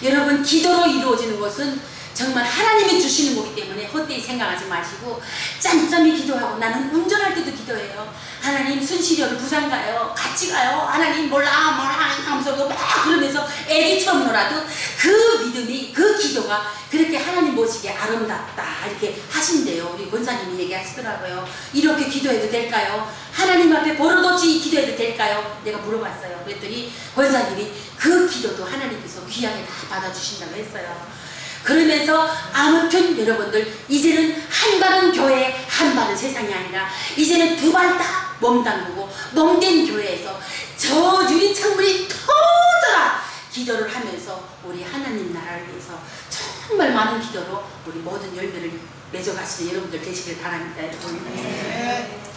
여러분 기도로 이루어지는 것은 정말 하나님이 주시는 거기 때문에 헛되이 생각하지 마시고 짬짬이 기도하고 나는 운전할 때도 기도해요. 하나님 순시력 부산 가요. 같이 가요. 하나님 몰라 하면서 막 그러면서 애기처럼 놀아도 그 믿음이 그 기도가 그렇게 하나님 보시기에 아름답다 이렇게 하신대요. 우리 권사님이 얘기하시더라고요. 이렇게 기도해도 될까요? 하나님 앞에 버릇없이 기도해도 될까요? 내가 물어봤어요. 그랬더니 권사님이 그 기도도 하나님께서 귀하게 다 받아주신다고 했어요. 그러면서 아무튼 여러분들 이제는 한 발은 교회 한 발은 세상이 아니라 이제는 두 발 다 몸담그고 몸된 교회에서 저 유리창문이 터져라 기도를 하면서 우리 하나님 나라를 위해서 정말 많은 기도로 우리 모든 열매를 맺어가시는 여러분들 되시길 바랍니다. 여러분.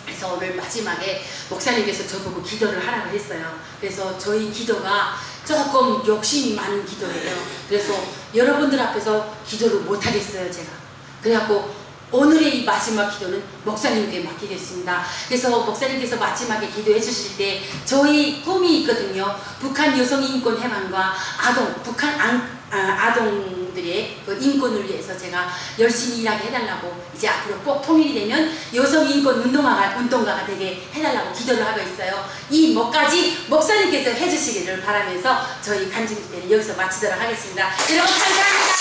그래서 오늘 마지막에 목사님께서 저보고 기도를 하라고 했어요. 그래서 저희 기도가 조금 욕심이 많은 기도예요. 그래서 여러분들 앞에서 기도를 못하겠어요 제가. 그래갖고 오늘의 이 마지막 기도는 목사님께 맡기겠습니다. 그래서 목사님께서 마지막에 기도해 주실 때 저희 꿈이 있거든요. 북한 여성인권 해방과 북한 아동 여성분들의 그 인권을 위해서 제가 열심히 일하게 해달라고 이제 앞으로 꼭 통일이 되면 여성 인권 운동가가 되게 해달라고 기도를 하고 있어요. 이 뭐까지 목사님께서 해주시기를 바라면서 저희 간증 집회를 여기서 마치도록 하겠습니다. 여러분 감사합니다.